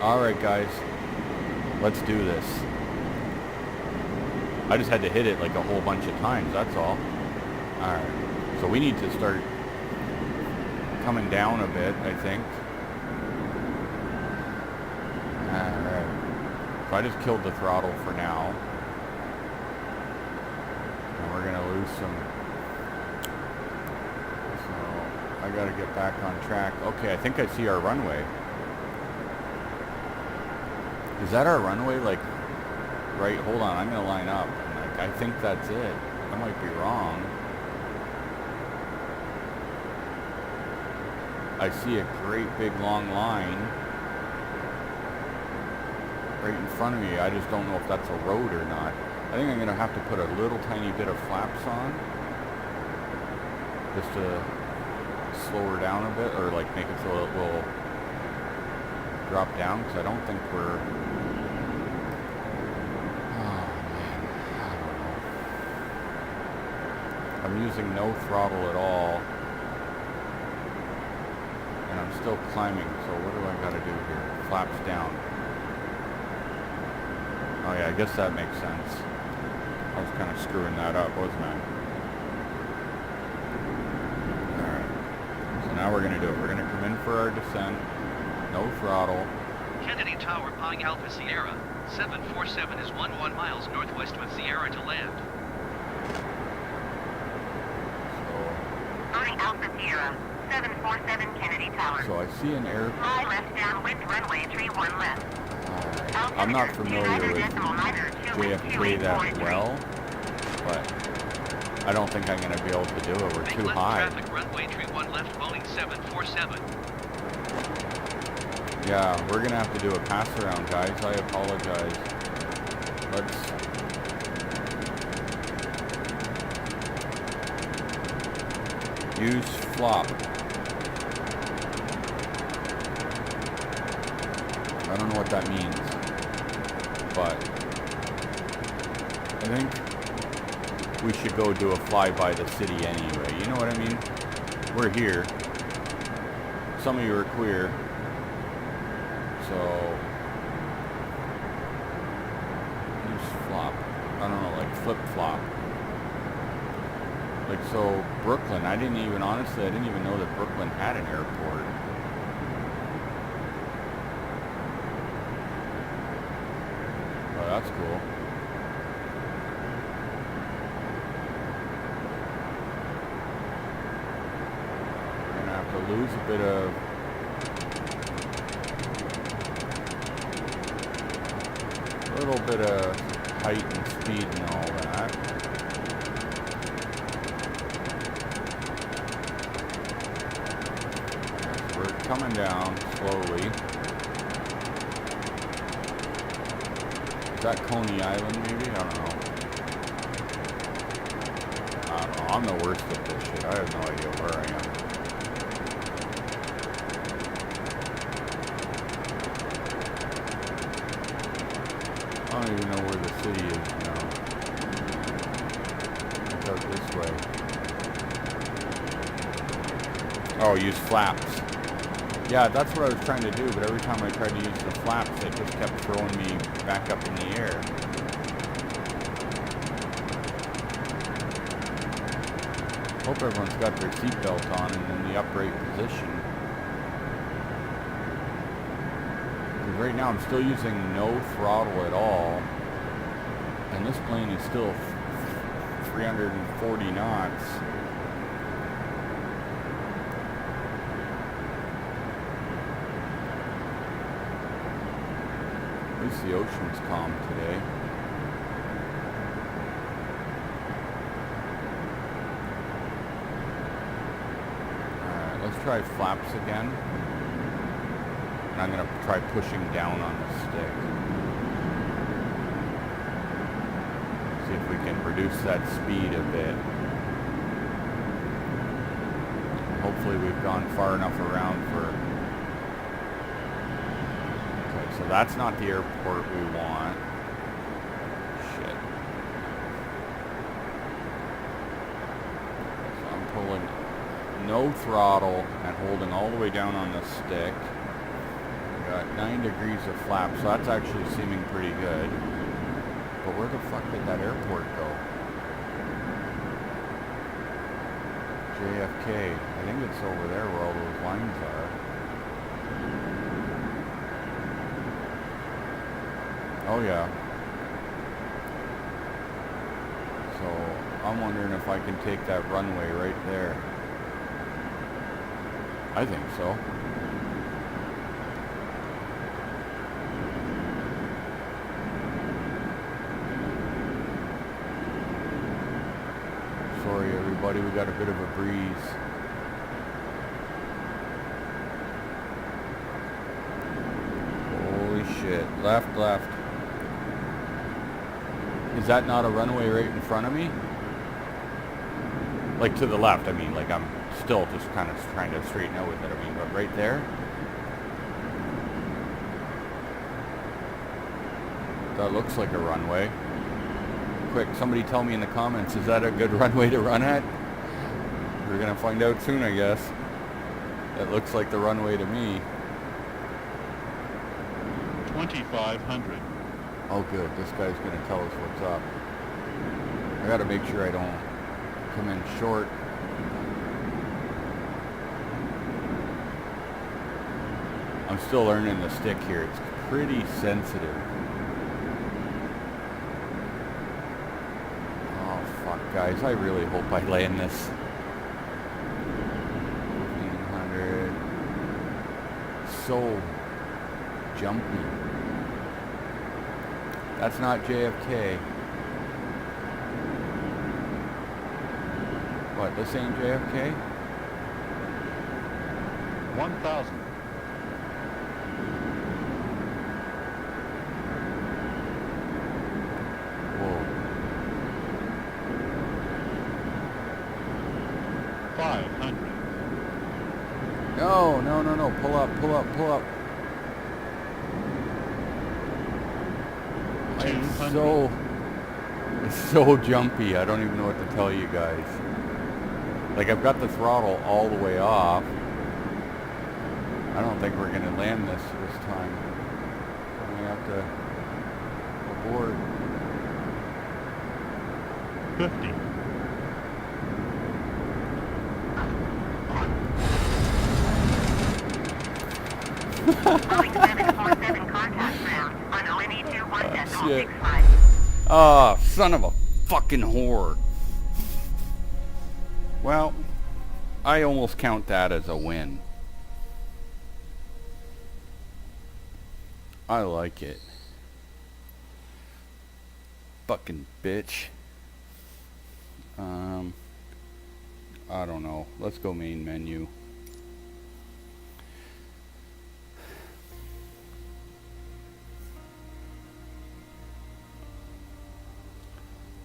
Alright guys, let's do this. I just had to hit it like a whole bunch of times, that's all. Alright, so we need to start coming down a bit, I think. Alright, so I just killed the throttle for now. And we're gonna lose some. So I gotta get back on track. Okay, I think I see our runway. Is that our runway? Like, right, hold on, I'm gonna line up. Like, I think that's it. I might be wrong. I see a great big long line right in front of me. I just don't know if that's a road or not. I think I'm gonna have to put a little tiny bit of flaps on just to slow her down a bit, or like make it so it will drop down, because I don't think we're... I'm using no throttle at all, and I'm still climbing, so what do I gotta do here? Flaps down. Oh yeah, I guess that makes sense. I was kind of screwing that up, wasn't I? Alright, so now we're gonna do it. We're gonna come in for our descent, no throttle. Kennedy Tower, Pine Alpha Sierra. 747 is 11 miles northwest with Sierra to land. Pine Alpha Sierra, 747 Kennedy Tower. So I see an air... Fly left downwind runway 31 left. I'm not familiar with JFK that well, but I don't think I'm going to be able to do it. We're too high. Traffic runway 31 left, Boeing 747. Yeah, we're going to have to do a pass around, guys. I apologize. Let's... use flop. I don't know what that means, but I think we should go do a flyby the city anyway. You know what I mean? We're here. Some of you are queer, so use flop. I don't know, like flip-flop. Like, so Brooklyn, honestly, I didn't even know that Brooklyn had an airport. Oh, that's cool. We're gonna have to lose a little bit of height and speed and all that. Coming down slowly. Is that Coney Island maybe? I don't know. I'm the worst at this shit. I have no idea where I am. I don't even know where the city is now. Let's go this way. Oh, use flaps. Yeah, that's what I was trying to do, but every time I tried to use the flaps, they just kept throwing me back up in the air. Hope everyone's got their seatbelt on and in the upright position. Because right now I'm still using no throttle at all, and this plane is still 340 knots. At least the ocean's calm today. try flaps again. And I'm going to try pushing down on the stick. See if we can reduce that speed a bit. Hopefully we've gone far enough around for... Okay, so that's not the airport we want. Shit. So I'm pulling no throttle and holding all the way down on the stick. Got 9 degrees of flap, so that's actually seeming pretty good. But where the fuck did that airport go? JFK. I think it's over there where all those lines are. Oh yeah. So I'm wondering if I can take that runway right there. I think so. Sorry everybody, we got a bit of a breeze. Holy shit. Left, left. Is that not a runway right in front of me? Like to the left, I mean, like I'm still just kind of trying to straighten out with it, I mean, but right there? That looks like a runway. Quick, somebody tell me in the comments, is that a good runway to run at? We're gonna find out soon, I guess. That looks like the runway to me. 2,500. Oh good, this guy's gonna tell us what's up. I gotta make sure I don't come in short. I'm still learning the stick here. It's pretty sensitive. Oh fuck guys, I really hope I land this. 1,500. So jumpy. That's not JFK. What, this ain't JFK? 1,000. Whoa. 500. No, no, no, no. Pull up, pull up, pull up. It's so jumpy. I don't even know what to tell you guys. Like I've got the throttle all the way off. I don't think we're gonna land this time. We have to abort. 50. Boeing 747 contact ground on ONE-21.65. Oh, son of a fucking whore. Well, I almost count that as a win. I like it. Fucking bitch. I don't know. Let's go main menu.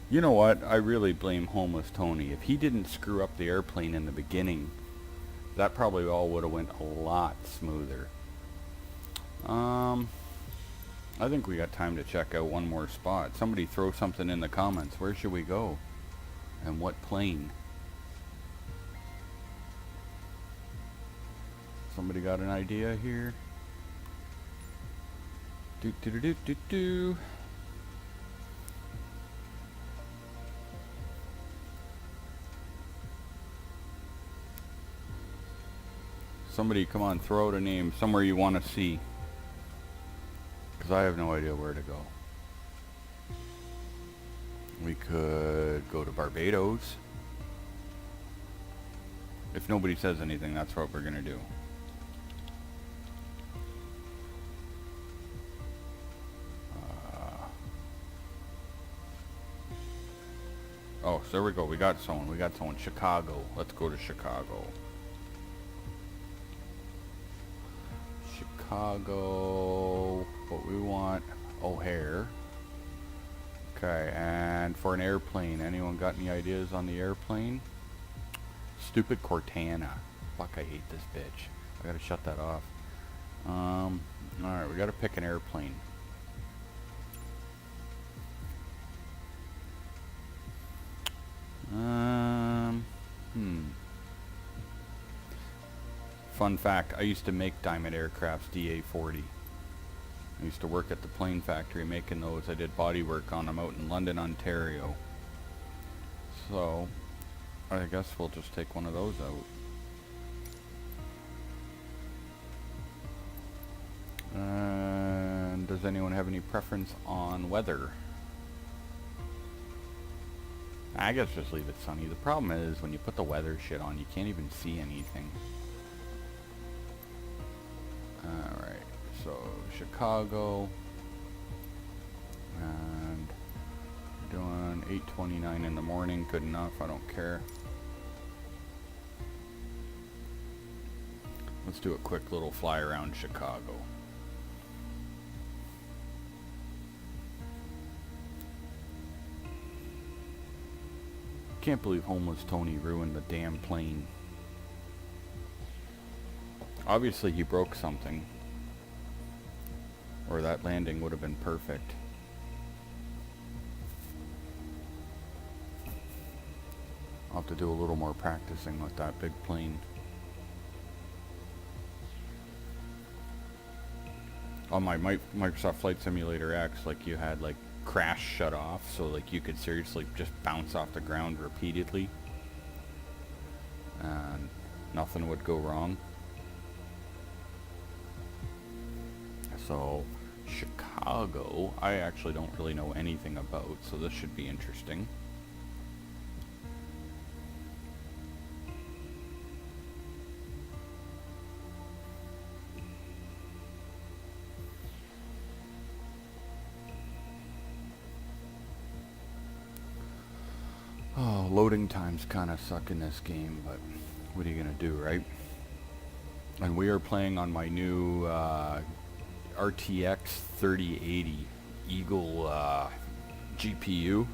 You know what? I really blame Homeless Tony. If he didn't screw up the airplane in the beginning, that probably all would have went a lot smoother. I think we got time to check out one more spot. Somebody throw something in the comments. Where should we go? And what plane? Somebody got an idea here? Do do do do do do. Somebody come on, throw out a name somewhere you want to see. Because I have no idea where to go. We could go to Barbados. If nobody says anything, that's what we're going to do. Oh, so there we go. We got someone. We got someone. Chicago. Let's go to Chicago. Chicago, but we want O'Hare. Okay, and for an airplane, anyone got any ideas on the airplane? Stupid Cortana. Fuck, I hate this bitch. I gotta shut that off. Alright, we gotta pick an airplane. Fun fact, I used to make Diamond Aircraft's DA-40. I used to work at the plane factory making those. I did body work on them out in London, Ontario. So, I guess we'll just take one of those out. And does anyone have any preference on weather? I guess just leave it sunny. The problem is when you put the weather shit on, you can't even see anything. Alright, so Chicago, and we're doing 8:29 in the morning, good enough, I don't care. Let's do a quick little fly around Chicago. Can't believe homeless Tony ruined the damn plane. Obviously he broke something, or that landing would have been perfect. I'll have to do a little more practicing with that big plane. On my Microsoft Flight Simulator X, like, you had like crash shut off, so like you could seriously just bounce off the ground repeatedly and nothing would go wrong. So Chicago, I actually don't really know anything about, so this should be interesting. Oh, loading times kind of suck in this game, but what are you gonna do, right? And we are playing on my new RTX 3080 Eagle GPU,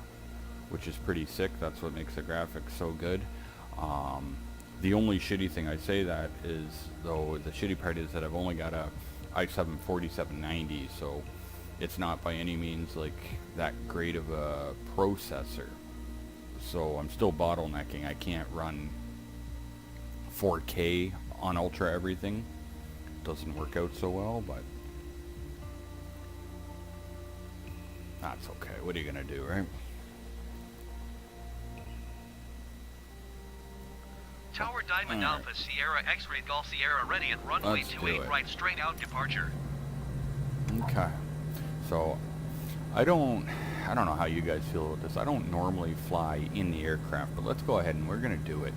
which is pretty sick. That's what makes the graphics so good. The only shitty thing I say that is, though, the shitty part is that I've only got a i7 4790, so it's not by any means like that great of a processor. So I'm still bottlenecking. I can't run 4K on ultra everything. Doesn't work out so well, but that's okay. What are you gonna do, right? Tower Diamond Alpha Sierra X-Ray Golf Sierra ready at runway Let's do 28 it. right, straight out departure. Okay. So I don't know how you guys feel about this. I don't normally fly in the aircraft, but let's go ahead and we're gonna do it.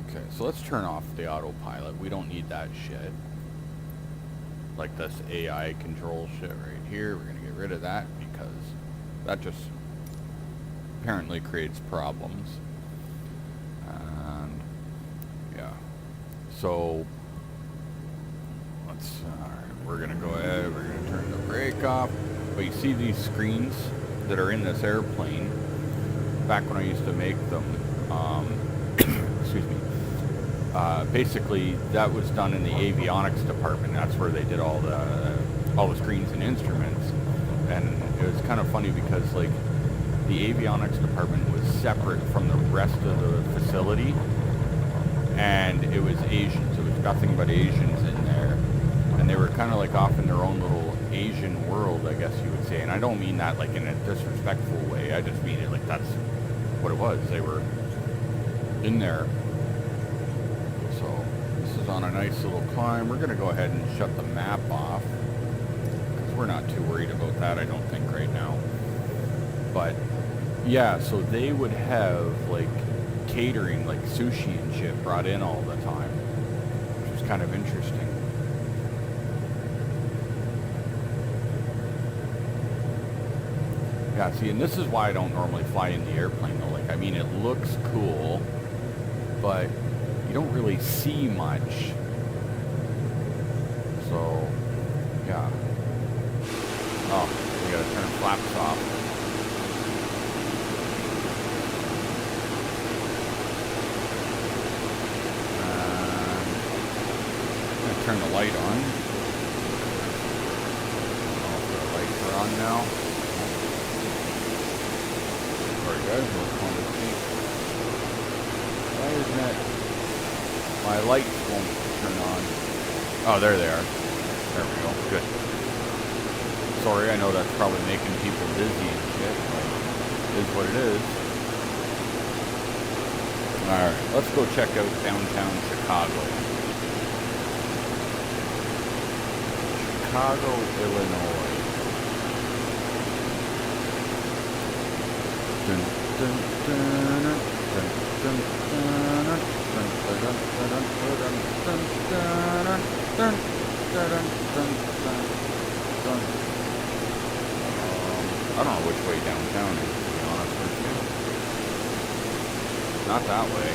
Okay, so let's turn off the autopilot. We don't need that shit. Like this AI control shit right here. We're gonna get rid of that because that just apparently creates problems. And yeah, so let's. Alright, we're gonna go ahead. We're gonna turn the brake off. But you see these screens that are in this airplane. Back when I used to make them, excuse me. Basically, that was done in the avionics department. That's where they did all the screens and instruments. And it was kind of funny because like the avionics department was separate from the rest of the facility, and it was Asians. It was nothing but Asians in there, and they were kind of like off in their own little Asian world, I guess you would say. And I don't mean that like in a disrespectful way. I just mean it like that's what it was. They were in there. So this is on a nice little climb. We're gonna go ahead and shut the map off because we're not too worried about that, I don't think, right now. But yeah, so they would have like catering, like sushi and shit brought in all the time, which was kind of interesting. Yeah, see, and this is why I don't normally fly in the airplane, though. Like, I mean, it looks cool, but you don't really see much. So So, yeah. Oh, we gotta turn flaps off. I'm gonna turn the light on. Oh, the lights are on now. Sorry guys, no point of me. Why isn't it? My lights won't turn on. Oh, there they are. There we go. Good. Sorry, I know that's probably making people dizzy and shit, but it is what it is. Alright, let's go check out downtown Chicago. Chicago, Illinois. Dun, dun, dun, dun, dun, dun, dun, dun, dun, dun, dun, dun, dun, dun, dun. I don't know which way downtown is, to be honest with you. Not that way.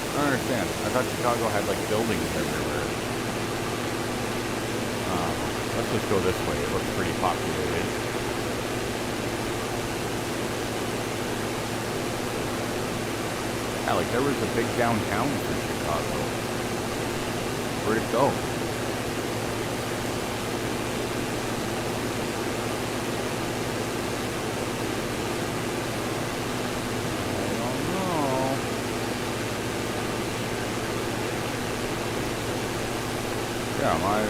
I don't understand. I thought Chicago had like buildings everywhere. Let's just go this way. It looks pretty populated. Yeah, like there was a big downtown for Chicago. Where'd it go? Yeah, am I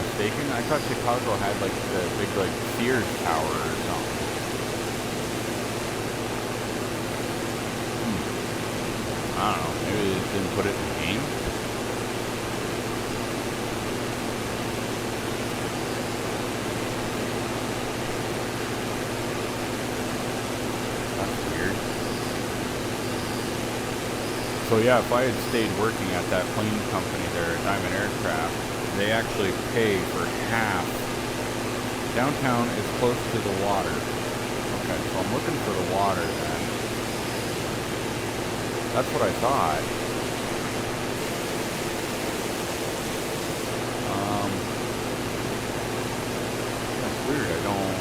mistaken? I thought Chicago had like the big like Sears Tower or something. I don't know. Maybe they just didn't put it in the game. That's weird. So yeah, if I had stayed working at that plane company there at Diamond Aircraft, they actually pay for half. Downtown is close to the water. Okay, so I'm looking for the water then. That's what I thought. That's weird, I don't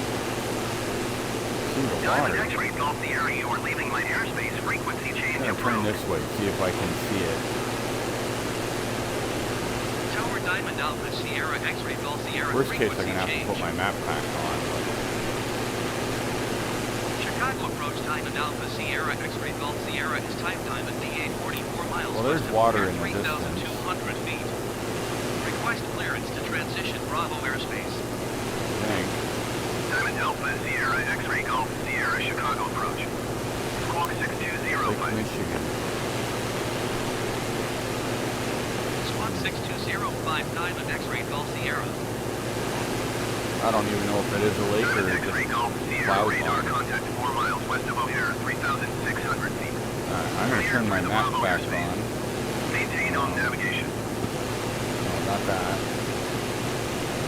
see the Diamond water. X-ray Golf Sierra, you are leaving my airspace. Frequency change I'm gonna turn approved. this way, see if I can see it. Tower Diamond Alpha Sierra X-ray Golf Sierra Worst case, I'm frequency gonna have to change. put my map pack on. Chicago approach Diamond Alpha Sierra X-ray Golf Sierra is type Diamond DA 44 miles Well, there's west of water Pier in the 3,200 feet. Request clearance to transition Bravo airspace. I think. Diamond Alpha Sierra X-ray Golf Sierra Chicago approach. Squawk 6205. Lake Michigan. Squawk 62059 Diamond X-ray Golf Sierra. I don't even know if it is a lake or Diamond X-ray just Golf Sierra cloud radar line. contact 4 miles west of O'Hare, 3,600 feet. I'm gonna turn my map back on. Maintain on navigation. No, not that.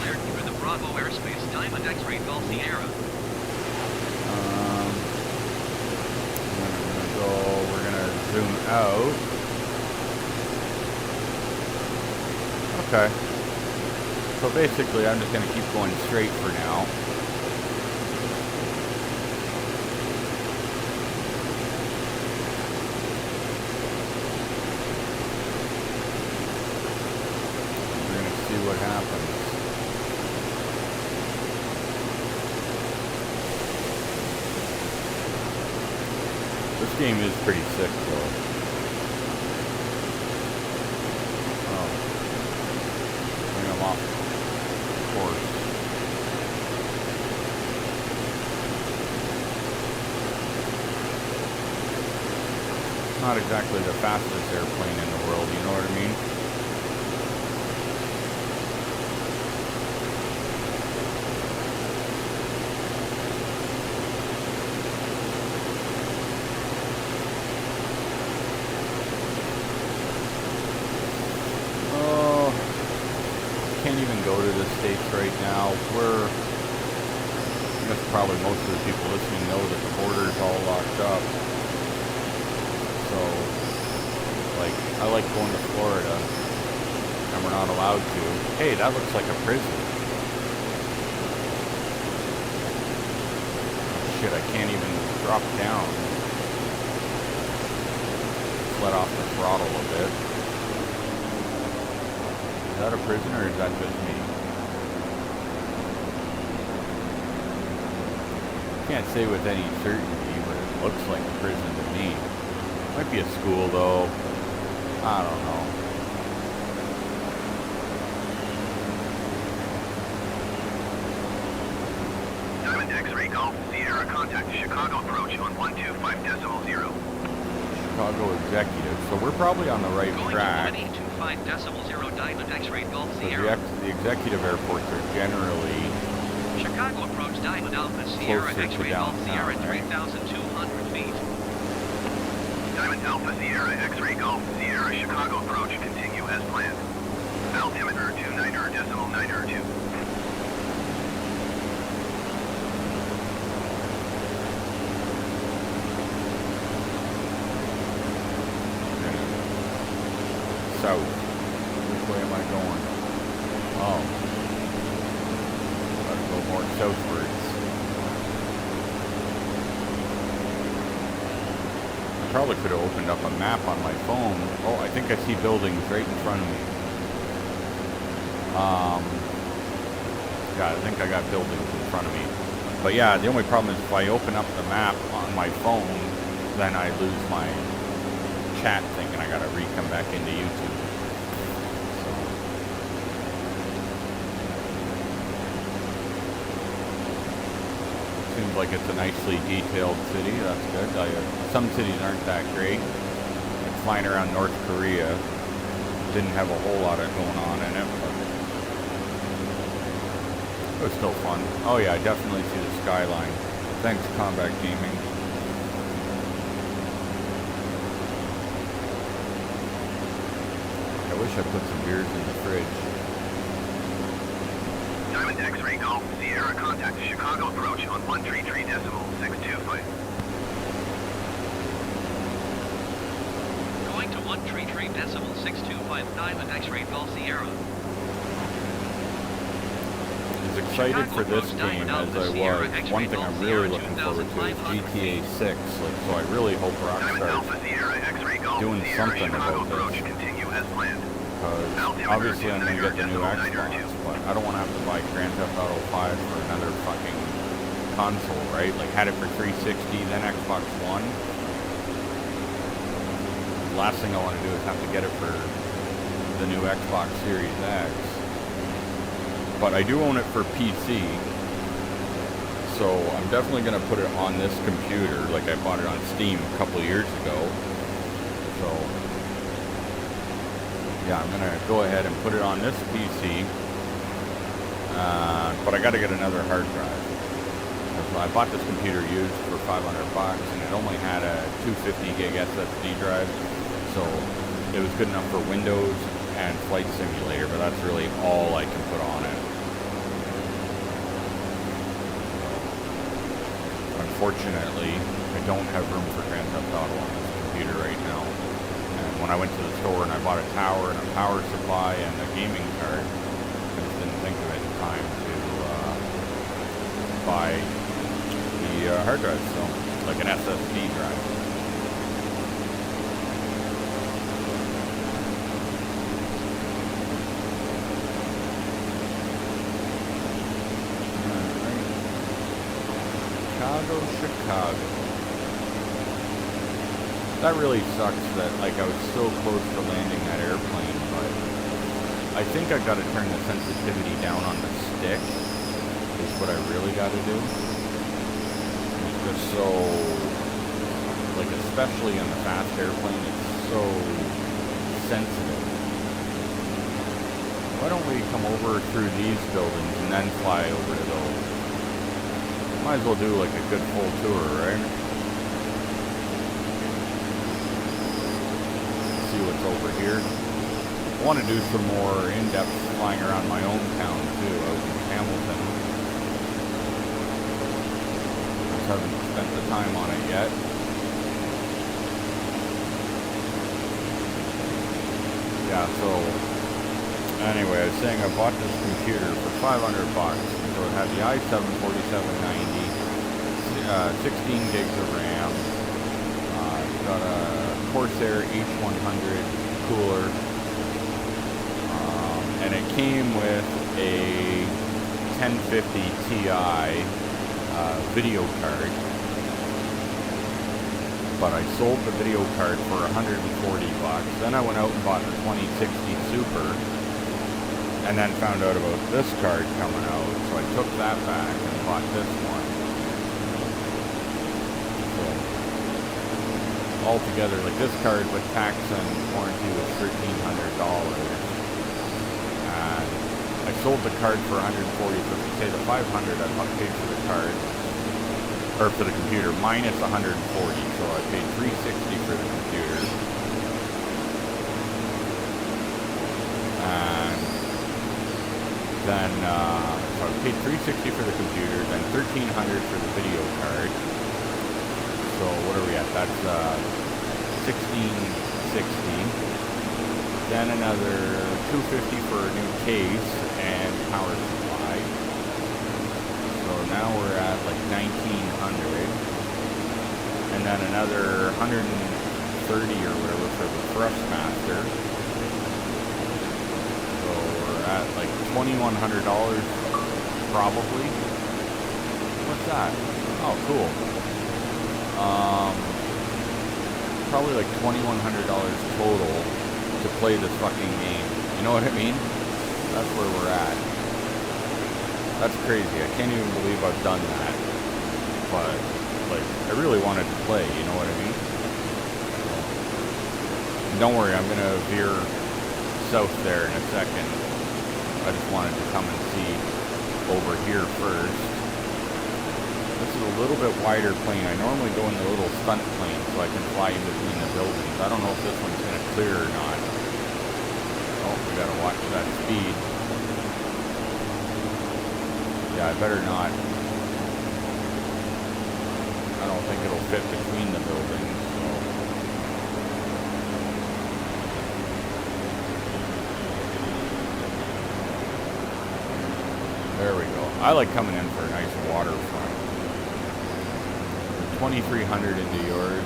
Cleared through the Bravo airspace Diamond X-ray Golf Sierra. We're gonna zoom out. Okay. So basically, I'm just gonna keep going straight for now. We're gonna see what happens. This game is pretty sick, though. Oh. Bring them off course. Not exactly the fastest airplane in the world, you know what I mean? Oh, can't even go to the States right now. I guess probably most of the people listening know that the border is all locked up. So, like, I like going to Florida, and we're not allowed to. Hey, that looks like a prison. Shit, I can't even drop down. Let off the throttle a bit. Is that a prison or is that just me? Can't say with any certainty, but it looks like a prison to me. Might be a school though. I don't know. Diamond X-ray Golf Sierra contact Chicago approach on 125.0. Chicago Executive. So we're probably on the right Going track. to 125.0 Diamond X-ray Golf So Sierra. the executive airports are generally Chicago approach Diamond Alpha Sierra closer to X-ray Golf Sierra downtown, right? 3,200 feet. Diamond Alpha Sierra X-ray Golf Sierra Chicago approach continue as planned. Altimeter 29.902. south. Which way am I going? Oh. Gotta go more southwards. I probably could have opened up a map on my phone. Oh, I think I see buildings right in front of me. Yeah, I think I got buildings in front of me. But yeah, the only problem is if I open up the map on my phone, then I lose my chat thing and I gotta re-come back into YouTube. So. Seems like it's a nicely detailed city, that's good. Some cities aren't that great. Like flying around North Korea, didn't have a whole lot of going on in it, but it was still fun. Oh yeah, I definitely see the skyline. Thanks, Combat Gaming. I wish I put some beers in the fridge. Diamond X-ray Golf Sierra contact Chicago approach on 133.625. Going to 133.625 Diamond X-ray Golf Sierra. As excited for this game as I was, one thing I'm really looking forward to is GTA 6. Like, so I really hope Diamond Alpha Rockstar's Sierra X-ray Golf doing Sierra something Chicago about approach this. continue as planned. Because obviously I'm going to get the new Xbox, but I don't want to have to buy Grand Theft Auto 5 for another fucking console, right? Like, had it for 360, then Xbox One. The last thing I want to do is have to get it for the new Xbox Series X. But I do own it for PC, so I'm definitely going to put it on this computer. Like, I bought it on Steam a couple years ago, so yeah, I'm going to go ahead and put it on this PC, but I got to get another hard drive. So I bought this computer used for $500, and it only had a 250 gig SSD drive, so it was good enough for Windows and Flight Simulator, but that's really all I can put on it. Unfortunately, I don't have room for Grand Theft Auto on this computer right now. And when I went to the store and I bought a tower and a power supply and a gaming card, I just didn't think of it in time to buy the hard drive, so like an SSD drive. Chicago. That really sucks that, like, I was so close to landing that airplane, but I think I gotta turn the sensitivity down on the stick, is what I really gotta do. It's just so, like, especially on the fast airplane, it's so sensitive. Why don't we come over through these buildings and then fly over to those? Might as well do like a good full tour, right? See what's over here. I want to do some more in-depth flying around my own town too. I was in Hamilton. Just haven't spent the time on it yet. Yeah, so anyway, I was saying I bought this computer for $500. So it had the i7 4790, 16 gigs of RAM. It's got a Corsair H100 cooler, and it came with a 1050 Ti video card. But I sold the video card for $140. Then I went out and bought the 2060 Super, and then found out about this card coming out. So I took that back and bought this one. So altogether, like this card with tax and warranty was $1,300. And I sold the card for $140. So if you say the $500 I paid for the card, or for the computer, minus $140, so I paid $360 for the computer. And then, so I paid $360 for the computer, then $1,300 for the video card. So what are we at? That's $1,660. Then another $250 for a new case and power supply. So now we're at like $1,900, and then another $130 or whatever for the Thrustmaster. So we're at like $2,100 probably. What's that? Oh, cool. Probably like $2,100 total to play this fucking game. You know what I mean? That's where we're at. That's crazy. I can't even believe I've done that. But, like, I really wanted to play, you know what I mean? And don't worry, I'm going to veer south there in a second. I just wanted to come and see over here first. This is a little bit wider plane. I normally go in the little stunt plane so I can fly in between the buildings. I don't know if this one's going to clear or not. Oh, we got to watch that speed. Yeah, I better not. I don't think it'll fit between the buildings, so. There we go. I like coming in for a nice waterfront. 2,300 into yours.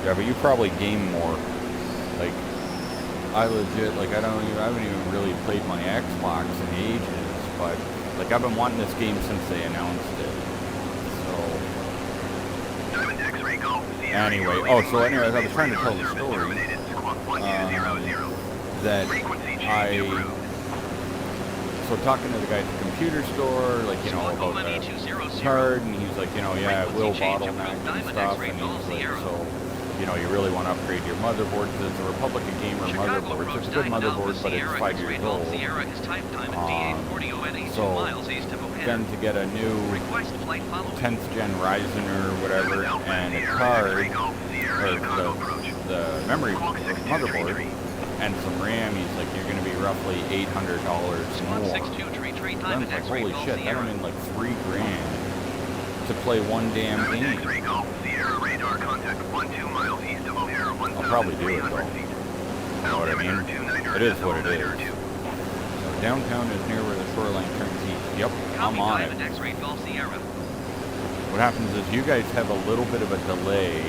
Yeah, but you probably game more. Like, I legit, like, I haven't even really played my Xbox in ages, but like, I've been wanting this game since they announced it. So, anyway, I was trying to tell the story that so talking to the guy at the computer store, like, you know, about the card, and he's like, you know, yeah, it will bottleneck and stuff, and he's like, so, you know, you really want to upgrade your motherboard, because it's a Republican Gamer motherboard, so it's a good motherboard, but it's 5 years old. So then to get a new 10th gen Ryzen or whatever, and a card, or the memory motherboard, and some RAM, he's like, you're going to be roughly $800 more. Then it's like, holy shit, that I'm in like $3,000 to play one damn game. I'll probably do it though. You know what I mean? It is what it is. So downtown is near where the shoreline turns east. Yep, I'm on it. What happens is you guys have a little bit of a delay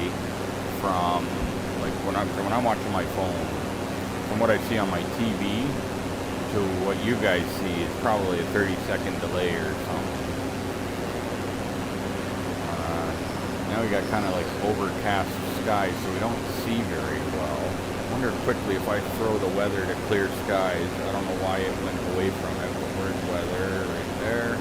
from, like, when I'm watching my phone, from what I see on my TV to what you guys see is probably a 30-second delay or something. Now we got kind of like overcast skies, so we don't see very well. I wonder quickly if I throw the weather to clear skies. I don't know why it went away from it, but where's weather? Right there.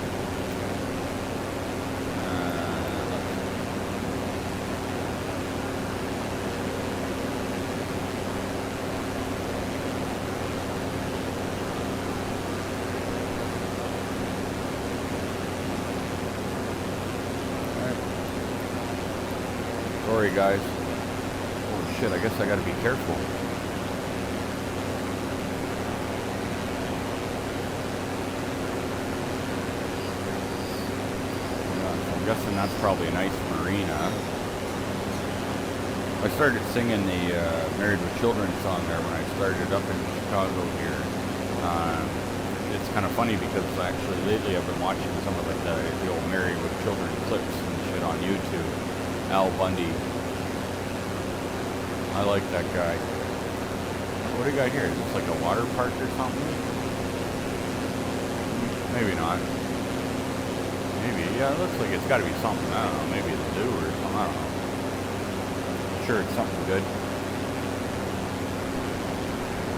Sorry guys. Oh shit, I guess I gotta be careful. I'm guessing that's probably a nice marina. I started singing the Married with Children song there when I started up in Chicago here. It's kind of funny because actually lately I've been watching some of like the old Married with Children clips and shit on YouTube. Al Bundy. I like that guy. What do you got here? Is this like a water park or something? Maybe not. Maybe, yeah, it looks like it's got to be something. I don't know, maybe the zoo or something. I don't know. I'm sure it's something good.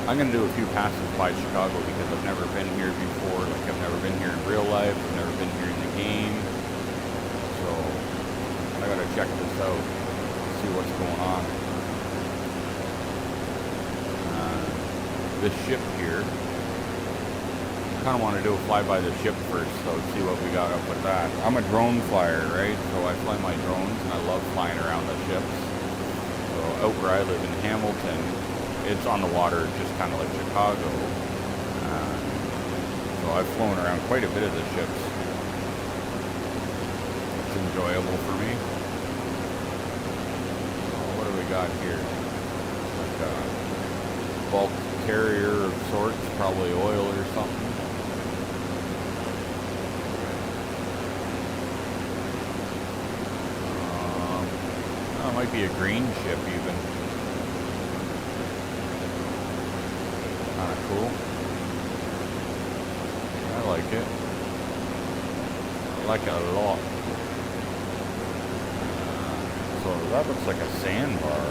I'm going to do a few passes by Chicago because I've never been here before. Like, I've never been here in real life. I've never been here in the game. So, I got to check this out. See what's going on. This ship here. I kind of want to do a flyby the ship first, so see what we got up with that. I'm a drone flyer, right? So I fly my drones, and I love flying around the ships. So out where I live in Hamilton, it's on the water, just kind of like Chicago. So I've flown around quite a bit of the ships. It's enjoyable for me. What do we got here? Like a bulk carrier of sorts, probably oil or something. Oh, it might be a green ship even. Kind of cool. I like it. I like it a lot. So that looks like a sandbar.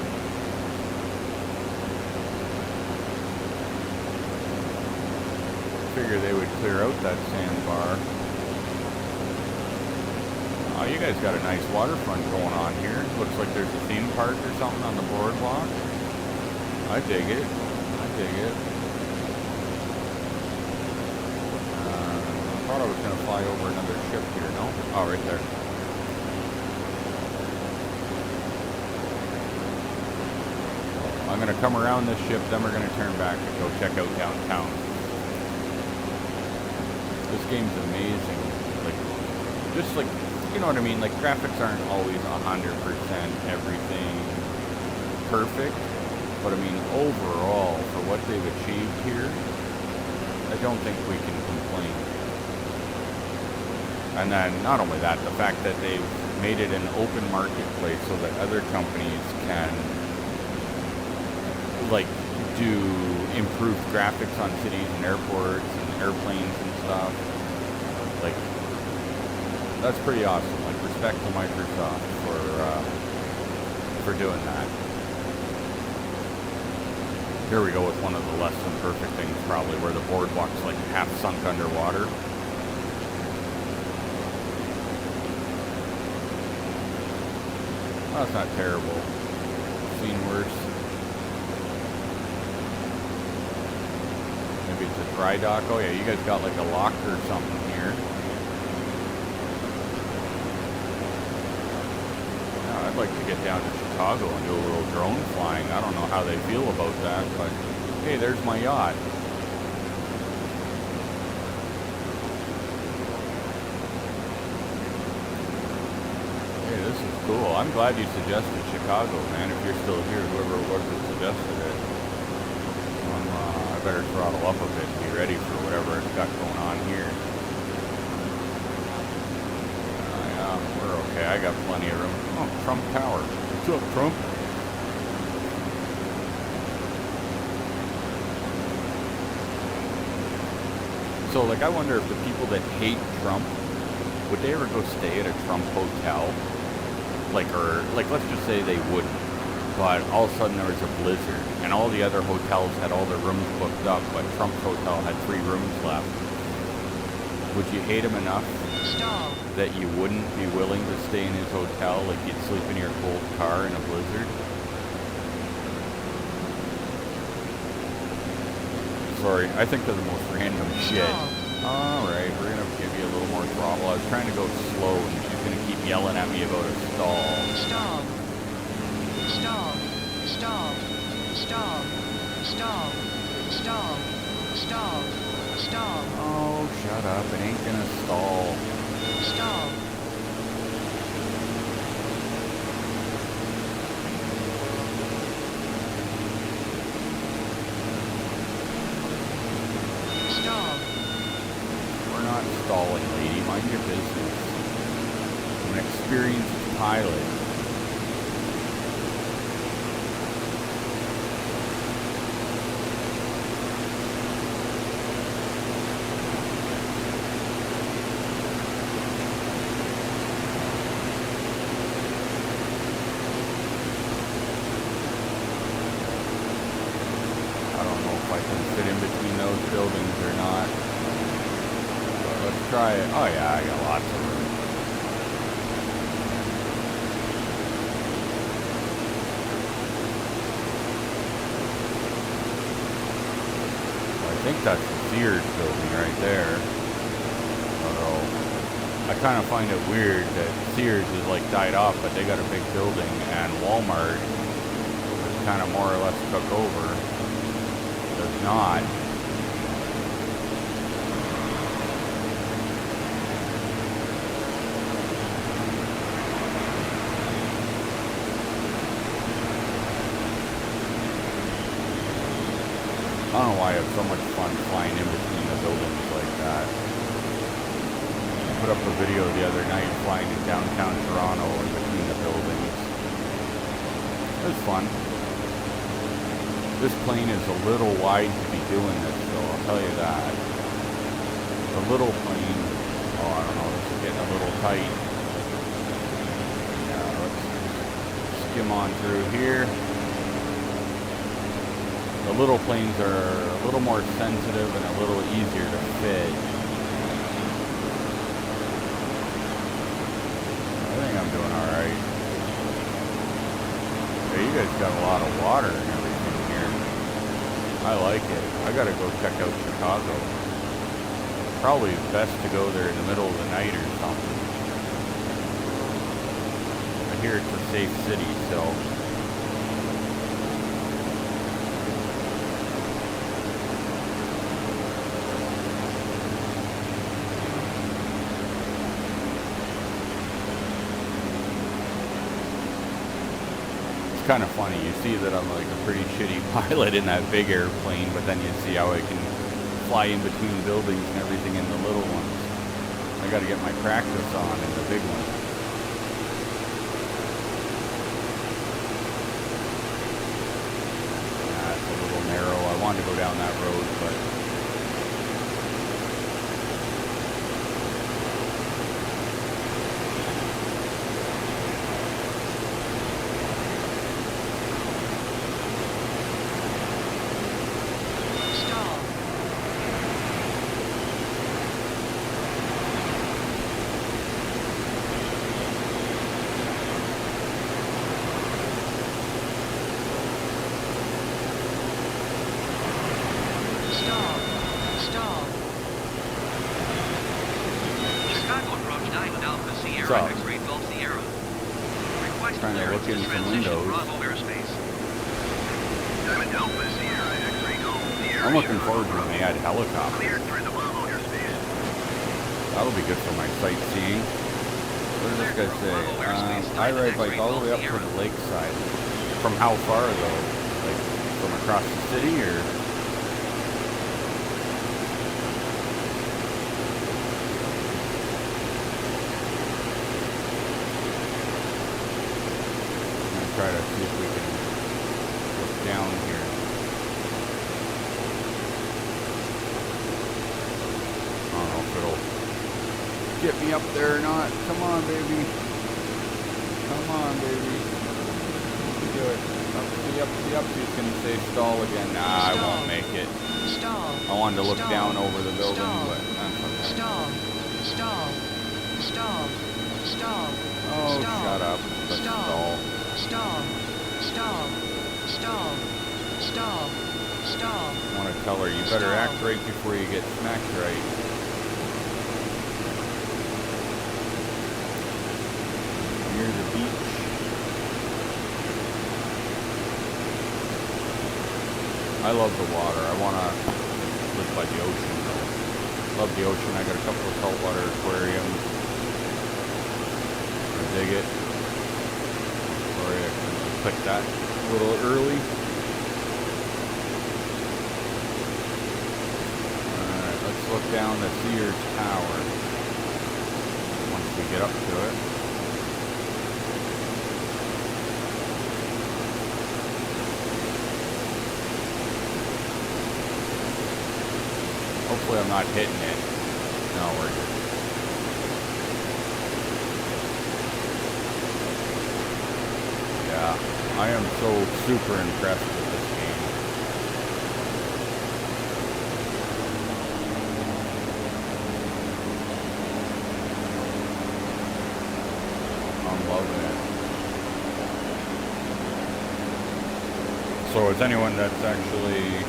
Figure they would clear out that sandbar. Oh, you guys got a nice waterfront going on here. Looks like there's a theme park or something on the boardwalk. I dig it. I dig it. I thought I was going to fly over another ship here, no? Oh, right there. I'm going to come around this ship, then we're going to turn back and go check out downtown. This game's amazing. Like, just like, you know what I mean? Like, graphics aren't always 100% everything perfect. But I mean, overall, for what they've achieved here, I don't think we can complain. And then, not only that, the fact that they've made it an open marketplace so that other companies can, like, do improved graphics on cities and airports and airplanes and stuff. Like, that's pretty awesome. Like, respect to Microsoft for doing that. Here we go with one of the less than perfect things, probably, where the boardwalk's like half sunk underwater. Well, that's not terrible. I've seen worse. Maybe it's a dry dock. Oh yeah, you guys got like a lock or something here. Yeah, I'd like to get down to Chicago and do a little drone flying. I don't know how they feel about that, but hey, there's my yacht. Hey, this is cool. I'm glad you suggested Chicago, man. If you're still here, whoever it was that suggested it. I better throttle up a bit and be ready for whatever it's got going on here. Yeah, we're okay. I got plenty of room. Oh, Trump Tower. What's up, Trump? So, like, I wonder if the people that hate Trump, would they ever go stay at a Trump hotel? Like, or, like, let's just say they wouldn't. But all of a sudden there was a blizzard, and all the other hotels had all their rooms booked up, but Trump's hotel had 3 rooms left. Would you hate him enough that you wouldn't be willing to stay in his hotel, like you'd sleep in your cold car in a blizzard? Sorry, I think they're the most random shit. Alright, we're gonna give you a little more throttle. I was trying to go slow, and she's gonna keep yelling at me about a stall. Stall. Stall. Stall. Stall. Stall. Stall. Stall. Stall. Oh, shut up. It ain't gonna stall. Stall. stalling, lady. Mind your business. I'm an experienced pilot. I can fit in between those buildings or not. But let's try it. Oh yeah, I got lots of room. Well, I think that's the Sears building right there. Although, I kind of find it weird that Sears is like died off, but they got a big building, and Walmart was kind of more or less took over. Does not. I don't know why I have so much fun flying in between the buildings like that. I put up a video the other night flying in downtown Toronto in between the buildings. It was fun. This plane is a little wide to be doing this, though, I'll tell you that. The little plane, oh, I don't know, this is getting a little tight. Yeah, let's skim on through here. The little planes are a little more sensitive and a little easier to fit. I think I'm doing alright. Yeah, you guys got a lot of water and everything. I like it. I gotta go check out Chicago. Probably best to go there in the middle of the night or something. I hear it's a safe city, so. It's kind of funny. You see that I'm like a pretty shitty pilot in that big airplane, but then you see how I can fly in between buildings and everything in the little ones. I got to get my practice on in the big one. It's a little narrow. I wanted to go down that road, but Sierra X-ray Golf Sierra. Request trying to look in some transition windows. Bravo airspace. Diamond Alpha Sierra X-ray Golf Sierra. I'm looking forward to when they add helicopters. Cleared through the Bravo airspace. That'll be good for my sightseeing. What does this guy say? I ride bike all the way up to the lakeside. From how far though? Like from across the city or? Try to see if we can look down here. I don't know if it'll get me up there or not. Come on, baby. Come on, baby. You can do it. Up, see up. She's going to say stall again. Nah, I won't make it. Stall. I wanted to look Stall. down over the building, Stall. but that's okay. Stall. Stall. Stall. Stall. Oh, Stall. shut up. Let's stall. Stall. Stall. Stall. Stall. Stall. I want to tell her, you better Stall. act right before you get smacked right. Near the beach. I love the water. I want to live by the ocean though. Love the ocean. I got a couple of saltwater aquariums. I dig it. Sorry, I clicked that a little early. Alright, let's look down the Sears Tower. get up to it. Hopefully I'm not hitting it. No, we're good. Yeah, I am so super impressed with this game. I'm loving it. So is anyone that's actually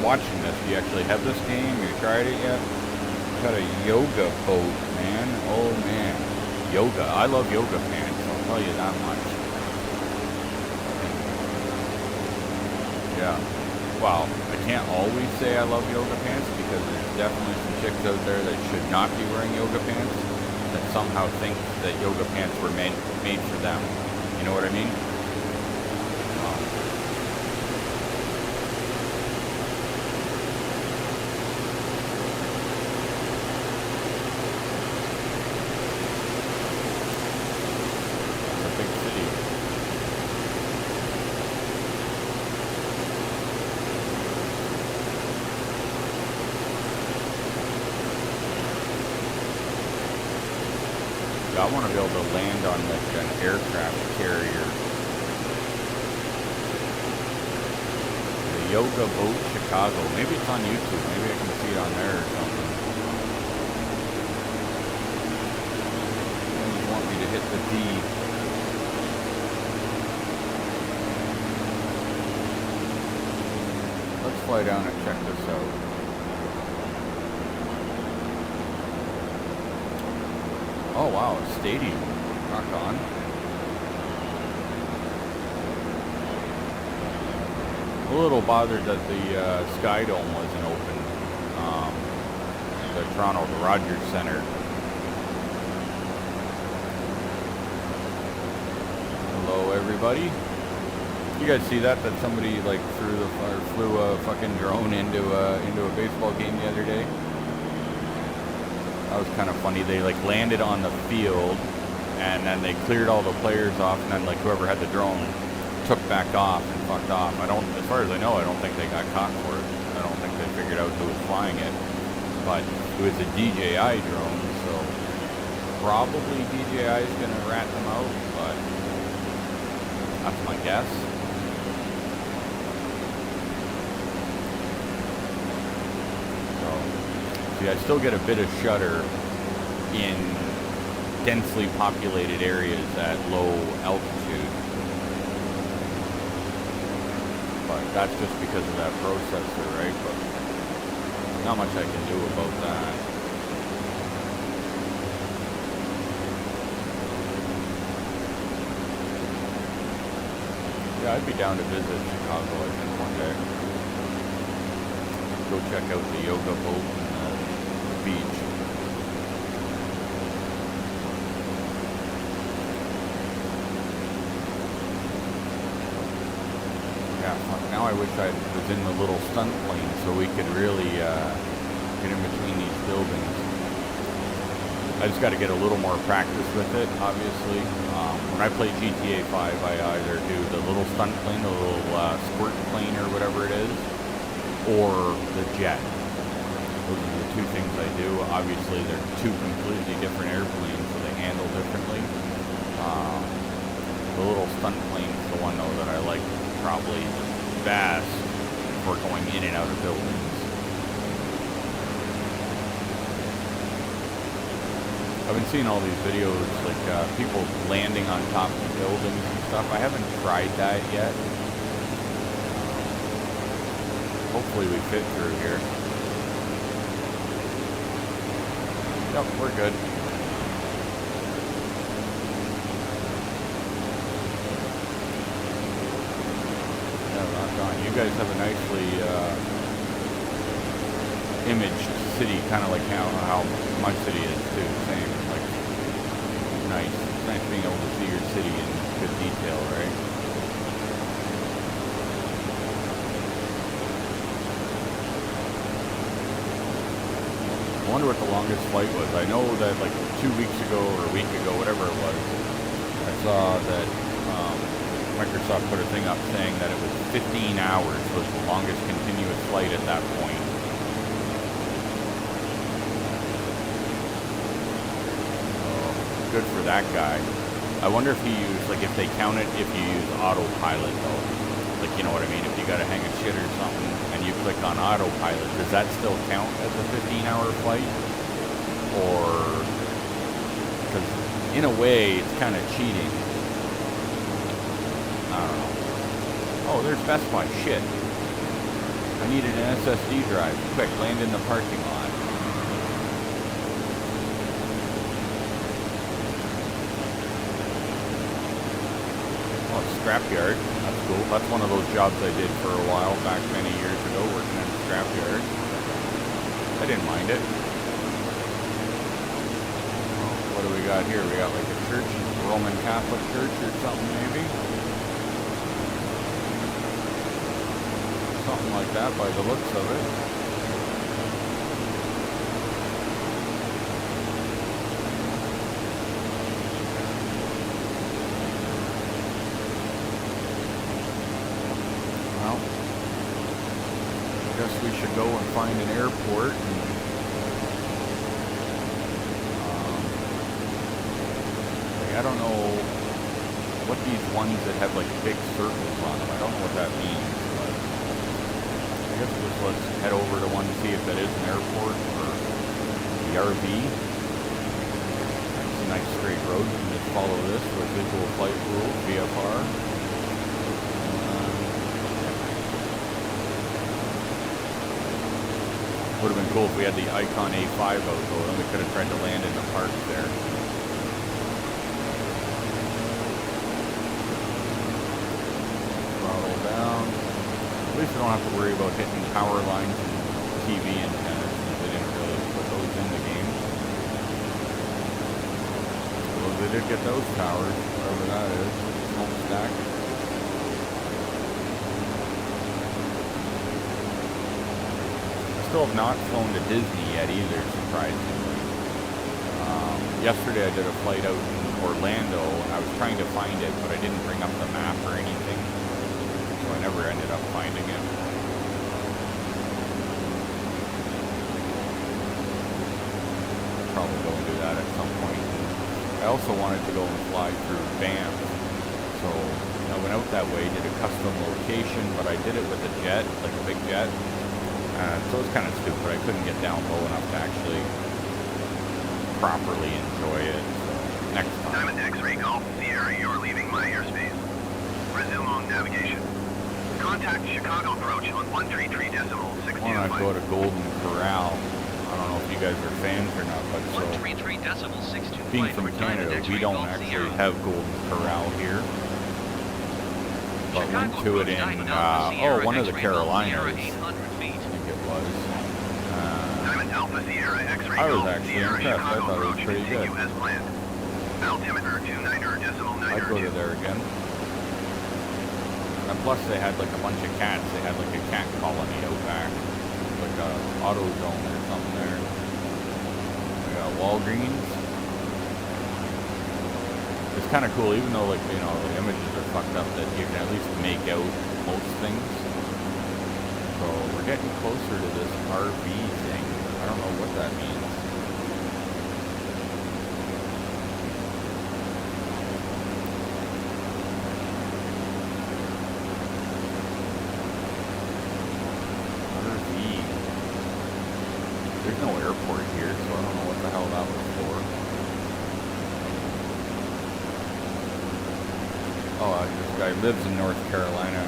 watching this, do you actually have this game? You tried it yet? Got a yoga boat, man. Oh man. Yoga. I love yoga pants, I'll tell you that much. Yeah. Well, I can't always say I love yoga pants because there's definitely some chicks out there that should not be wearing yoga pants that somehow think that yoga pants were made for them. You know what I mean? I want to be able to land on like an aircraft carrier. The Yoga Boat Chicago. Maybe it's on YouTube. Maybe I can see it on there or something. You want me to hit the D. Let's fly down and check this out. Oh wow, a stadium. Rock on. A little bothered that the Sky Dome wasn't open. The Toronto, the Rogers Center. Hello everybody. You guys see that somebody like flew a fucking drone into a baseball game the other day? That was kind of funny. They like landed on the field and then they cleared all the players off and then like whoever had the drone took back off and fucked off. As far as I know, I don't think they got caught for it. I don't think they figured out who was flying it. But it was a DJI drone, so probably DJI is gonna rat them out, but that's my guess. I still get a bit of shudder in densely populated areas at low altitude. But that's just because of that processor, right? But not much I can do about that. Yeah, I'd be down to visit Chicago, I think, one day. Go check out the yoga boat and the beach. Yeah, fuck, now I wish I was in the little stunt plane so we could really get in between these buildings. I just got to get a little more practice with it, obviously. When I play GTA 5, I either do the little stunt plane, the little squirt plane or whatever it is, or the jet. Those are the two things I do. Obviously, they're two completely different airplanes, so they handle differently. The little stunt plane is the one, though, that I like probably the best for going in and out of buildings. I've been seeing all these videos, like people landing on top of buildings and stuff. I haven't tried that yet. Hopefully we fit through here. Yep, we're good. Yeah, rock on. You guys have a nicely imaged city, kind of like how my city is too. Same, like nice. It's nice being able to see your city in good detail, right? wonder what the longest flight was. I know that like 2 weeks ago or a week ago, whatever it was, I saw that Microsoft put a thing up saying that it was 15 hours was the longest continuous flight at that point. So, good for that guy. I wonder if he used, like if they count it if you use autopilot though. Like, you know what I mean? If you got a hang of shit or something and you click on autopilot, does that still count as a 15-hour flight? Or, because in a way, it's kind of cheating. I don't know. Oh, there's Best Buy. Shit. I needed an SSD drive. Quick, land in the parking lot. Oh, scrapyard. That's cool. That's one of those jobs I did for a while back many years ago, working in a scrapyard. I didn't mind it. Well, what do we got here? We got like a church, Roman Catholic church or something maybe? Something like that by the looks of it. Well, I guess we should go and find an airport. And, I don't know what these ones that have like big circles on them. I don't know what that means. I guess let's head over to one to see if that is an airport or the RV. It's a nice straight road. You can just follow this with visual flight rules, VFR. Would have been cool if we had the Icon A5 out though, then we could have tried to land in the park there. Throttle down. At least we don't have to worry about hitting power lines and TV antennas since they didn't really put those in the game. Well, they did get those towers, whatever that is, smokestack. I still have not flown to Disney yet either, surprisingly. Yesterday I did a flight out in Orlando and I was trying to find it, but I didn't bring up the map or anything. So I never ended up finding it. Probably go and do that at some point. I also wanted to go and fly through Banff. So I went out that way, did a custom location, but I did it with a jet, like a big jet. So it was kind of stupid. I couldn't get down low enough to actually properly enjoy it. So next time. Diamond X-ray Golf Sierra, you're leaving my airspace. Resume on navigation. Contact Chicago approach on 133.625. Why don't I go to Golden Corral? I don't know if you guys are fans or not, but so 133.625 being from Canada, we don't actually have Golden Corral here. But went to it in one of the Carolinas, I think it was. Diamond Alpha Sierra X-ray I was Golf actually Sierra impressed. I Chicago thought it was approach pretty good. continue as planned. Altimeter 29.902. I'd go to there again. And plus they had like a bunch of cats. They had like a cat colony out back. Like a auto zone or something there. We got Walgreens. It's kind of cool, even though like, you know, the images are fucked up, that you can at least make out most things. So we're getting closer to this RV thing. I don't know what that means. There's no airport here, so I don't know what the hell that was for. Oh, this guy lives in North Carolina.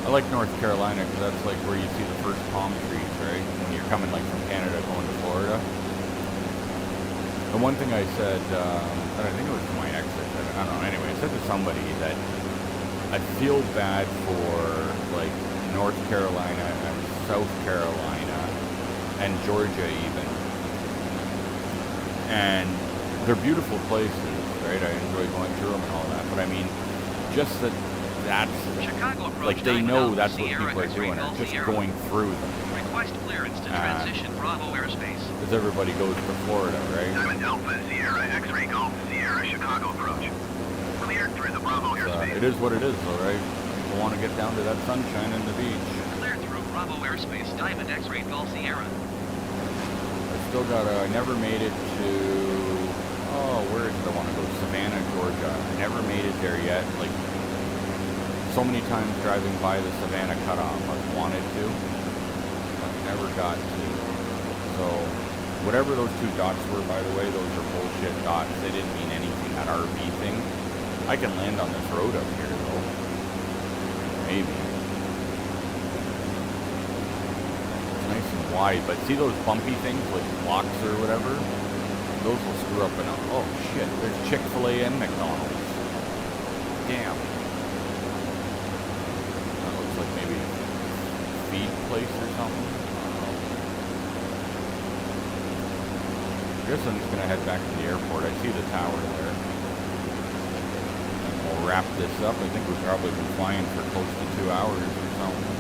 I like North Carolina because that's like where you see the first palm trees, right? When you're coming like from Canada going to Florida. The one thing I said, and I think it was to my ex, I don't know, anyway, I said to somebody that I feel bad for like North Carolina and South Carolina and Georgia even. And they're beautiful places, right? I enjoy going through them and all that. But I mean, just that's Chicago approach like they know 9 that's what Sierra people are X-ray doing, are Golf just Sierra. going through them. Request clearance to Ah. transition Bravo airspace. Because everybody goes to Florida, right? Diamond Alpha, Sierra, X-ray Golf, Sierra, Chicago approach. Cleared through the Bravo airspace. It is what it is, though, right? People want to get down to that sunshine and the beach. Cleared through Bravo airspace, Diamond X-ray Golf Sierra. I still I never made it to, where did I want to go? Savannah, Georgia. I never made it there yet. Like, so many times driving by the Savannah cutoff, I've wanted to, but never got to. So, whatever those two dots were, by the way, those are bullshit dots. They didn't mean anything, that RV thing. I can land on this road up here, though. Maybe. Nice and wide, but see those bumpy things like blocks or whatever? Those will screw up enough. Oh shit, there's Chick-fil-A and McDonald's. Damn. That looks like maybe a feed place or something. I don't know. I guess I'm just gonna head back to the airport. I see the tower there. And we'll wrap this up. I think we've probably been flying for close to 2 hours or something.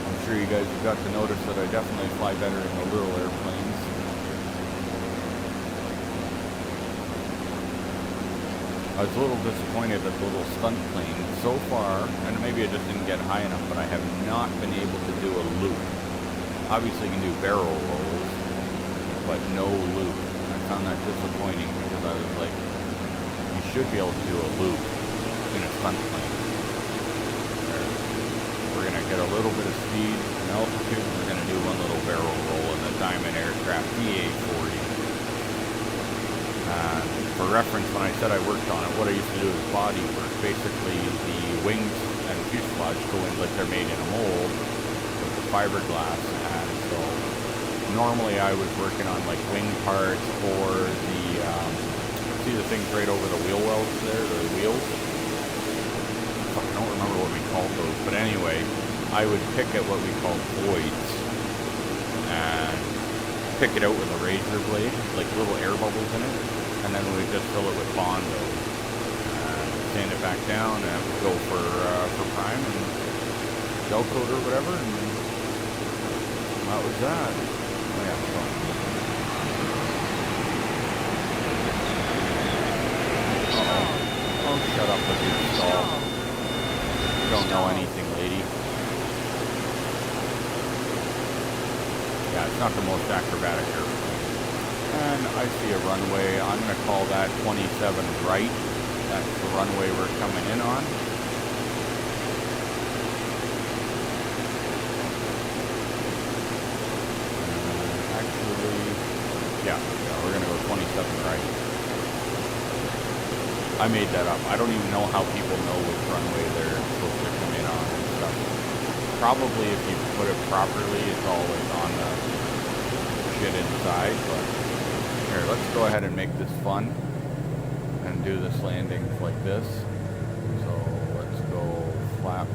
I'm sure you guys have got to notice that I definitely fly better in the little airplanes. I was a little disappointed that the little stunt plane so far, and maybe I just didn't get high enough, but I have not been able to do a loop. Obviously you can do barrel rolls, but no loop. I found that disappointing because I was like, you should be able to do a loop in a stunt plane. We're going to get a little bit of speed and altitude. We're going to do one little barrel roll in the Diamond Aircraft DA-40. For reference, when I said I worked on it, what I used to do is body work. Basically, the wings and fuselage go in like they're made in a mold with the fiberglass. And so normally I was working on like wing parts or the, see the things right over the wheel wells there, the wheels? I don't remember what we called those, but anyway, I would pick at what we called voids and pick it out with a razor blade, like little air bubbles in it, and then we just fill it with Bondo and sand it back down and go for prime and gel coat or whatever, and that was that. Oh yeah, so. Oh, shut up with your stall. You don't know anything, lady. Yeah, it's not the most acrobatic airplane. And I see a runway. I'm going to call that 27 right. That's the runway we're coming in on. Actually, yeah, we're going to go 27 right. I made that up. I don't even know how people know which runway they're supposed to come in on and stuff. Probably if you put it properly, it's always on the shit inside, but here, let's go ahead and make this fun and do this landing like this. So let's go flaps.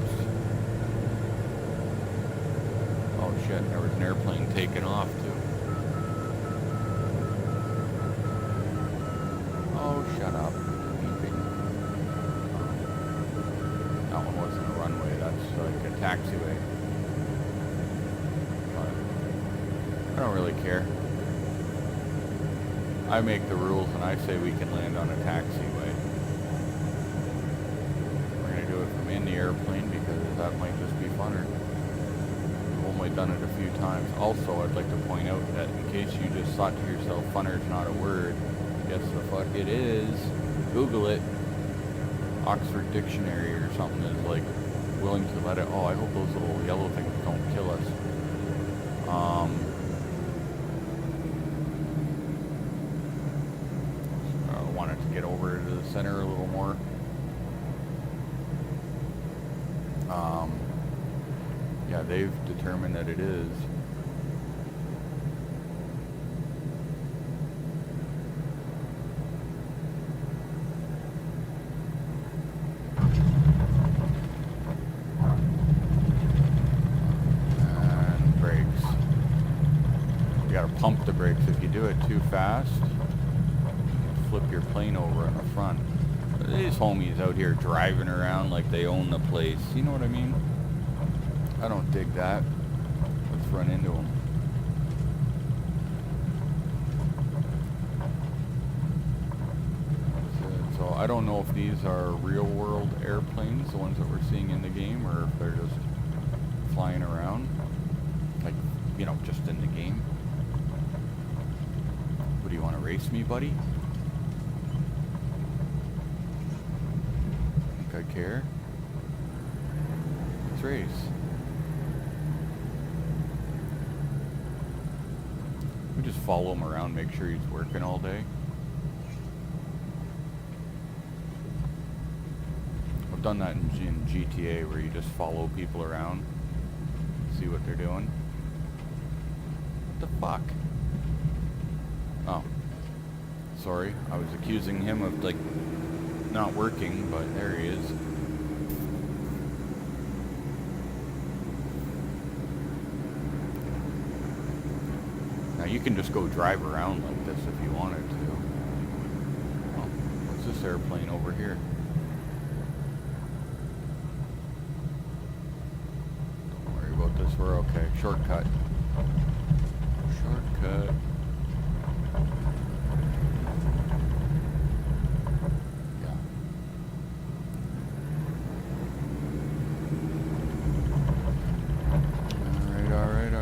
Oh shit, there was an airplane taking off too. Oh, shut up. That one wasn't a runway, that's like a taxiway. But I don't really care. I make the rules and I say we can land on a taxiway. We're going to do it from in the airplane because that might just be funner. We've only done it a few times. Also, I'd like to point out that in case you just thought to yourself, funner's not a word, yes the fuck it is. Google it. Oxford Dictionary or something is like willing to let it. Oh, I hope those little yellow things don't kill us. I wanted to get over to the center a little more. Yeah, they've determined that it is. Pump the brakes. If you do it too fast, flip your plane over in the front. These homies out here driving around like they own the place. You know what I mean? I don't dig that. Let's run into them. So I don't know if these are real world airplanes, the ones that we're seeing in the game, or if they're just flying around. Like, you know, just in the game. What, do you want to race me, buddy? Think I care? Let's race. We just follow him around, make sure he's working all day. I've done that in GTA, where you just follow people around, see what they're doing. What the fuck? Oh. Sorry, I was accusing him of, like, not working, but there he is. Now you can just go drive around like this if you wanted to. Oh, what's this airplane over here? Don't worry about this, we're okay. Shortcut. Shortcut. Yeah. Alright.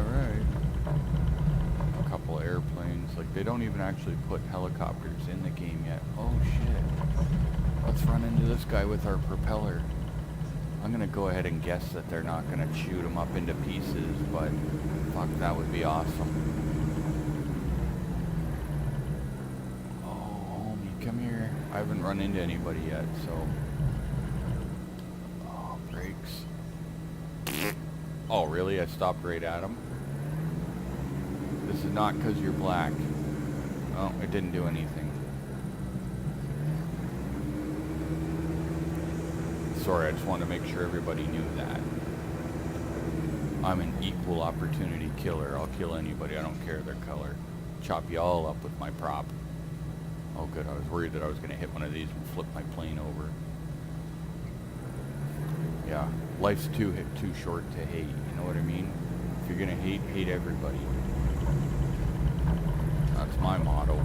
A couple airplanes. Like, they don't even actually put helicopters in the game yet. Oh shit. Let's run into this guy with our propeller. I'm gonna go ahead and guess that they're not gonna shoot him up into pieces, but fuck, that would be awesome. Oh, homie, come here. I haven't run into anybody yet, so... Oh, brakes. Oh, really? I stopped right at him? This is not because you're black. Oh, it didn't do anything. Sorry, I just wanted to make sure everybody knew that. I'm an equal opportunity killer. I'll kill anybody. I don't care their color. Chop you all up with my prop. Oh good, I was worried that I was going to hit one of these and flip my plane over. Yeah, life's too short to hate, you know what I mean? If you're going to hate, hate everybody. That's my motto.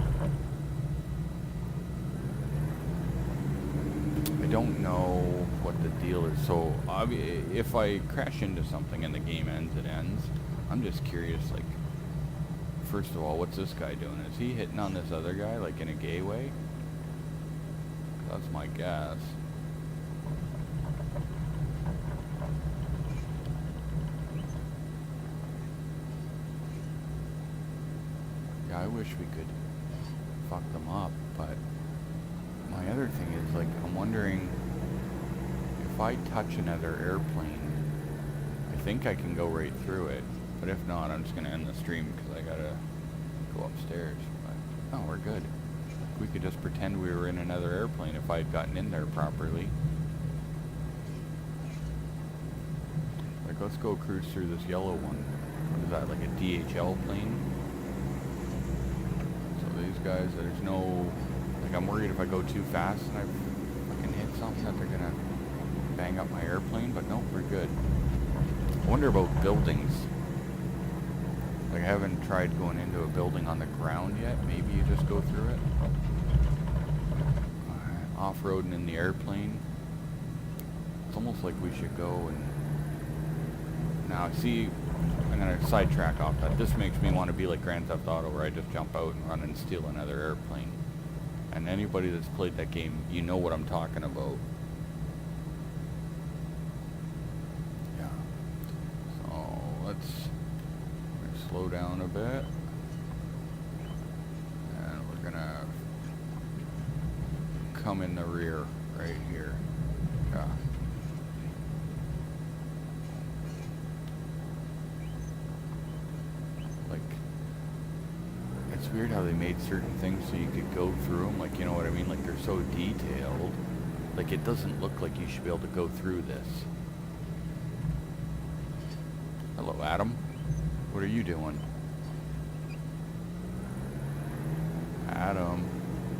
I don't know what the deal is. So if I crash into something and the game ends, it ends. I'm just curious, like, first of all, what's this guy doing? Is he hitting on this other guy, like, in a gay way? That's my guess. Yeah, I wish we could fuck them up, but my other thing is, like, I'm wondering if I touch another airplane, I think I can go right through it, but if not, I'm just going to end the stream because I got to go upstairs. But, oh, we're good. We could just pretend we were in another airplane if I had gotten in there properly. Like, let's go cruise through this yellow one. What is that, like a DHL plane? So these guys, there's no... Like, I'm worried if I go too fast and I fucking hit something that they're gonna bang up my airplane, but no, we're good. I wonder about buildings. Like, I haven't tried going into a building on the ground yet. Maybe you just go through it. Off-roading in the airplane. It's almost like we should go and... Now, see, I'm gonna sidetrack off that. This makes me want to be like Grand Theft Auto, where I just jump out and run and steal another airplane. And anybody that's played that game, you know what I'm talking about. Yeah. So let's slow down a bit. And we're gonna come in the rear right here. Yeah. Like, it's weird how they made certain things so you could go through them, like, you know what I mean? Like, they're so detailed. Like, it doesn't look like you should be able to go through this. Hello, Adam. What are you doing? Adam.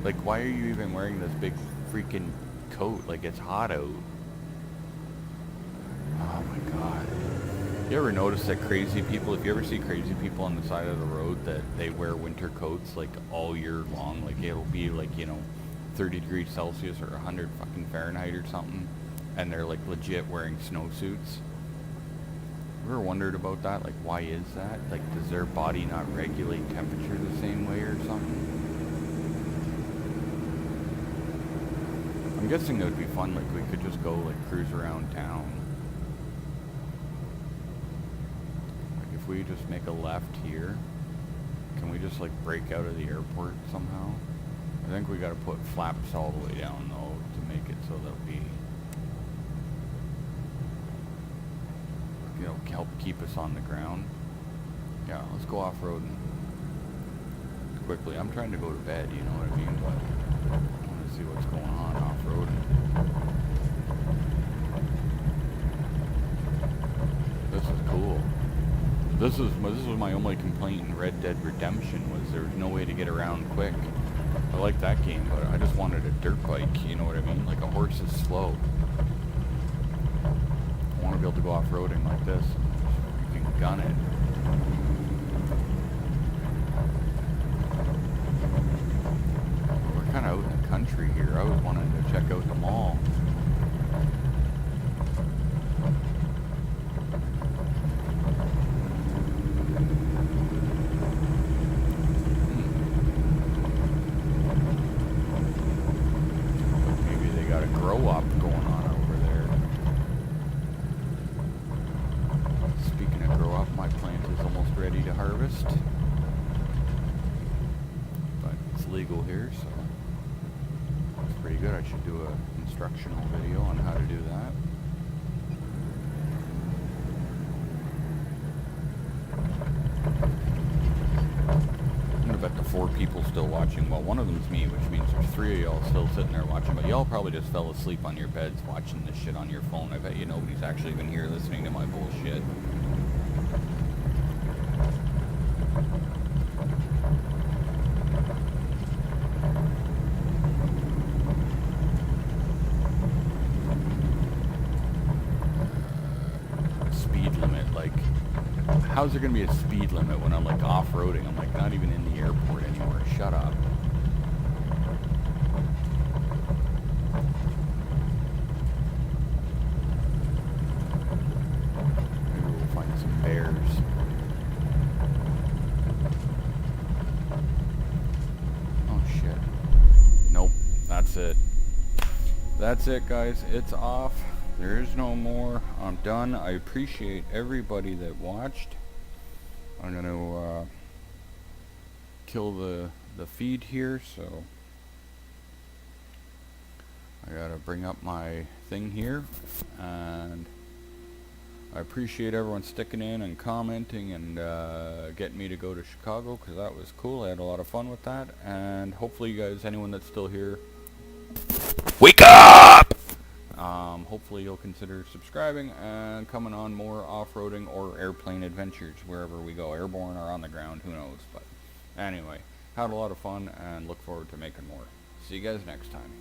Like, why are you even wearing this big freaking coat? Like, it's hot out. Oh my god. You ever notice that crazy people, if you ever see crazy people on the side of the road, that they wear winter coats like all year long, like it'll be like, you know, 30 degrees Celsius or 100 fucking Fahrenheit or something, and they're like legit wearing snowsuits? Ever wondered about that? Like, why is that? Like, does their body not regulate temperature the same way or something? I'm guessing it would be fun, like we could just go like cruise around town. If we just make a left here, can we just like break out of the airport somehow? I think we gotta put flaps all the way down though to make it so that we, you know, help keep us on the ground. Yeah, let's go off-roading quickly. I'm trying to go to bed, you know what I mean? But I want to see what's going on off-roading. This is cool. This was my only complaint in Red Dead Redemption, was there was no way to get around quick. I like that game, but I just wanted a dirt bike, you know what I mean? Like, a horse is slow. I want to be able to go off-roading like this. You can gun it. We're kind of out in the country here. I was wanting to check out the mall. Legal here, so it's pretty good. I should do an instructional video on how to do that. I'm gonna bet the 4 people still watching. Well, one of them's me, which means there's 3 of y'all still sitting there watching, but y'all probably just fell asleep on your beds watching this shit on your phone. I bet you nobody's actually even here listening to my bullshit. How's there going to be a speed limit when I'm like off-roading? I'm like not even in the airport anymore. Shut up. Maybe we'll find some bears. Oh shit. Nope. That's it. That's it, guys. It's off. There is no more. I'm done. I appreciate everybody that watched. I'm going to kill the feed here, so I got to bring up my thing here, and I appreciate everyone sticking in and commenting and getting me to go to Chicago, because that was cool. I had a lot of fun with that, and hopefully you guys, anyone that's still here, wake up! Hopefully you'll consider subscribing and coming on more off-roading or airplane adventures wherever we go, airborne or on the ground, who knows. But anyway, had a lot of fun and look forward to making more. See you guys next time.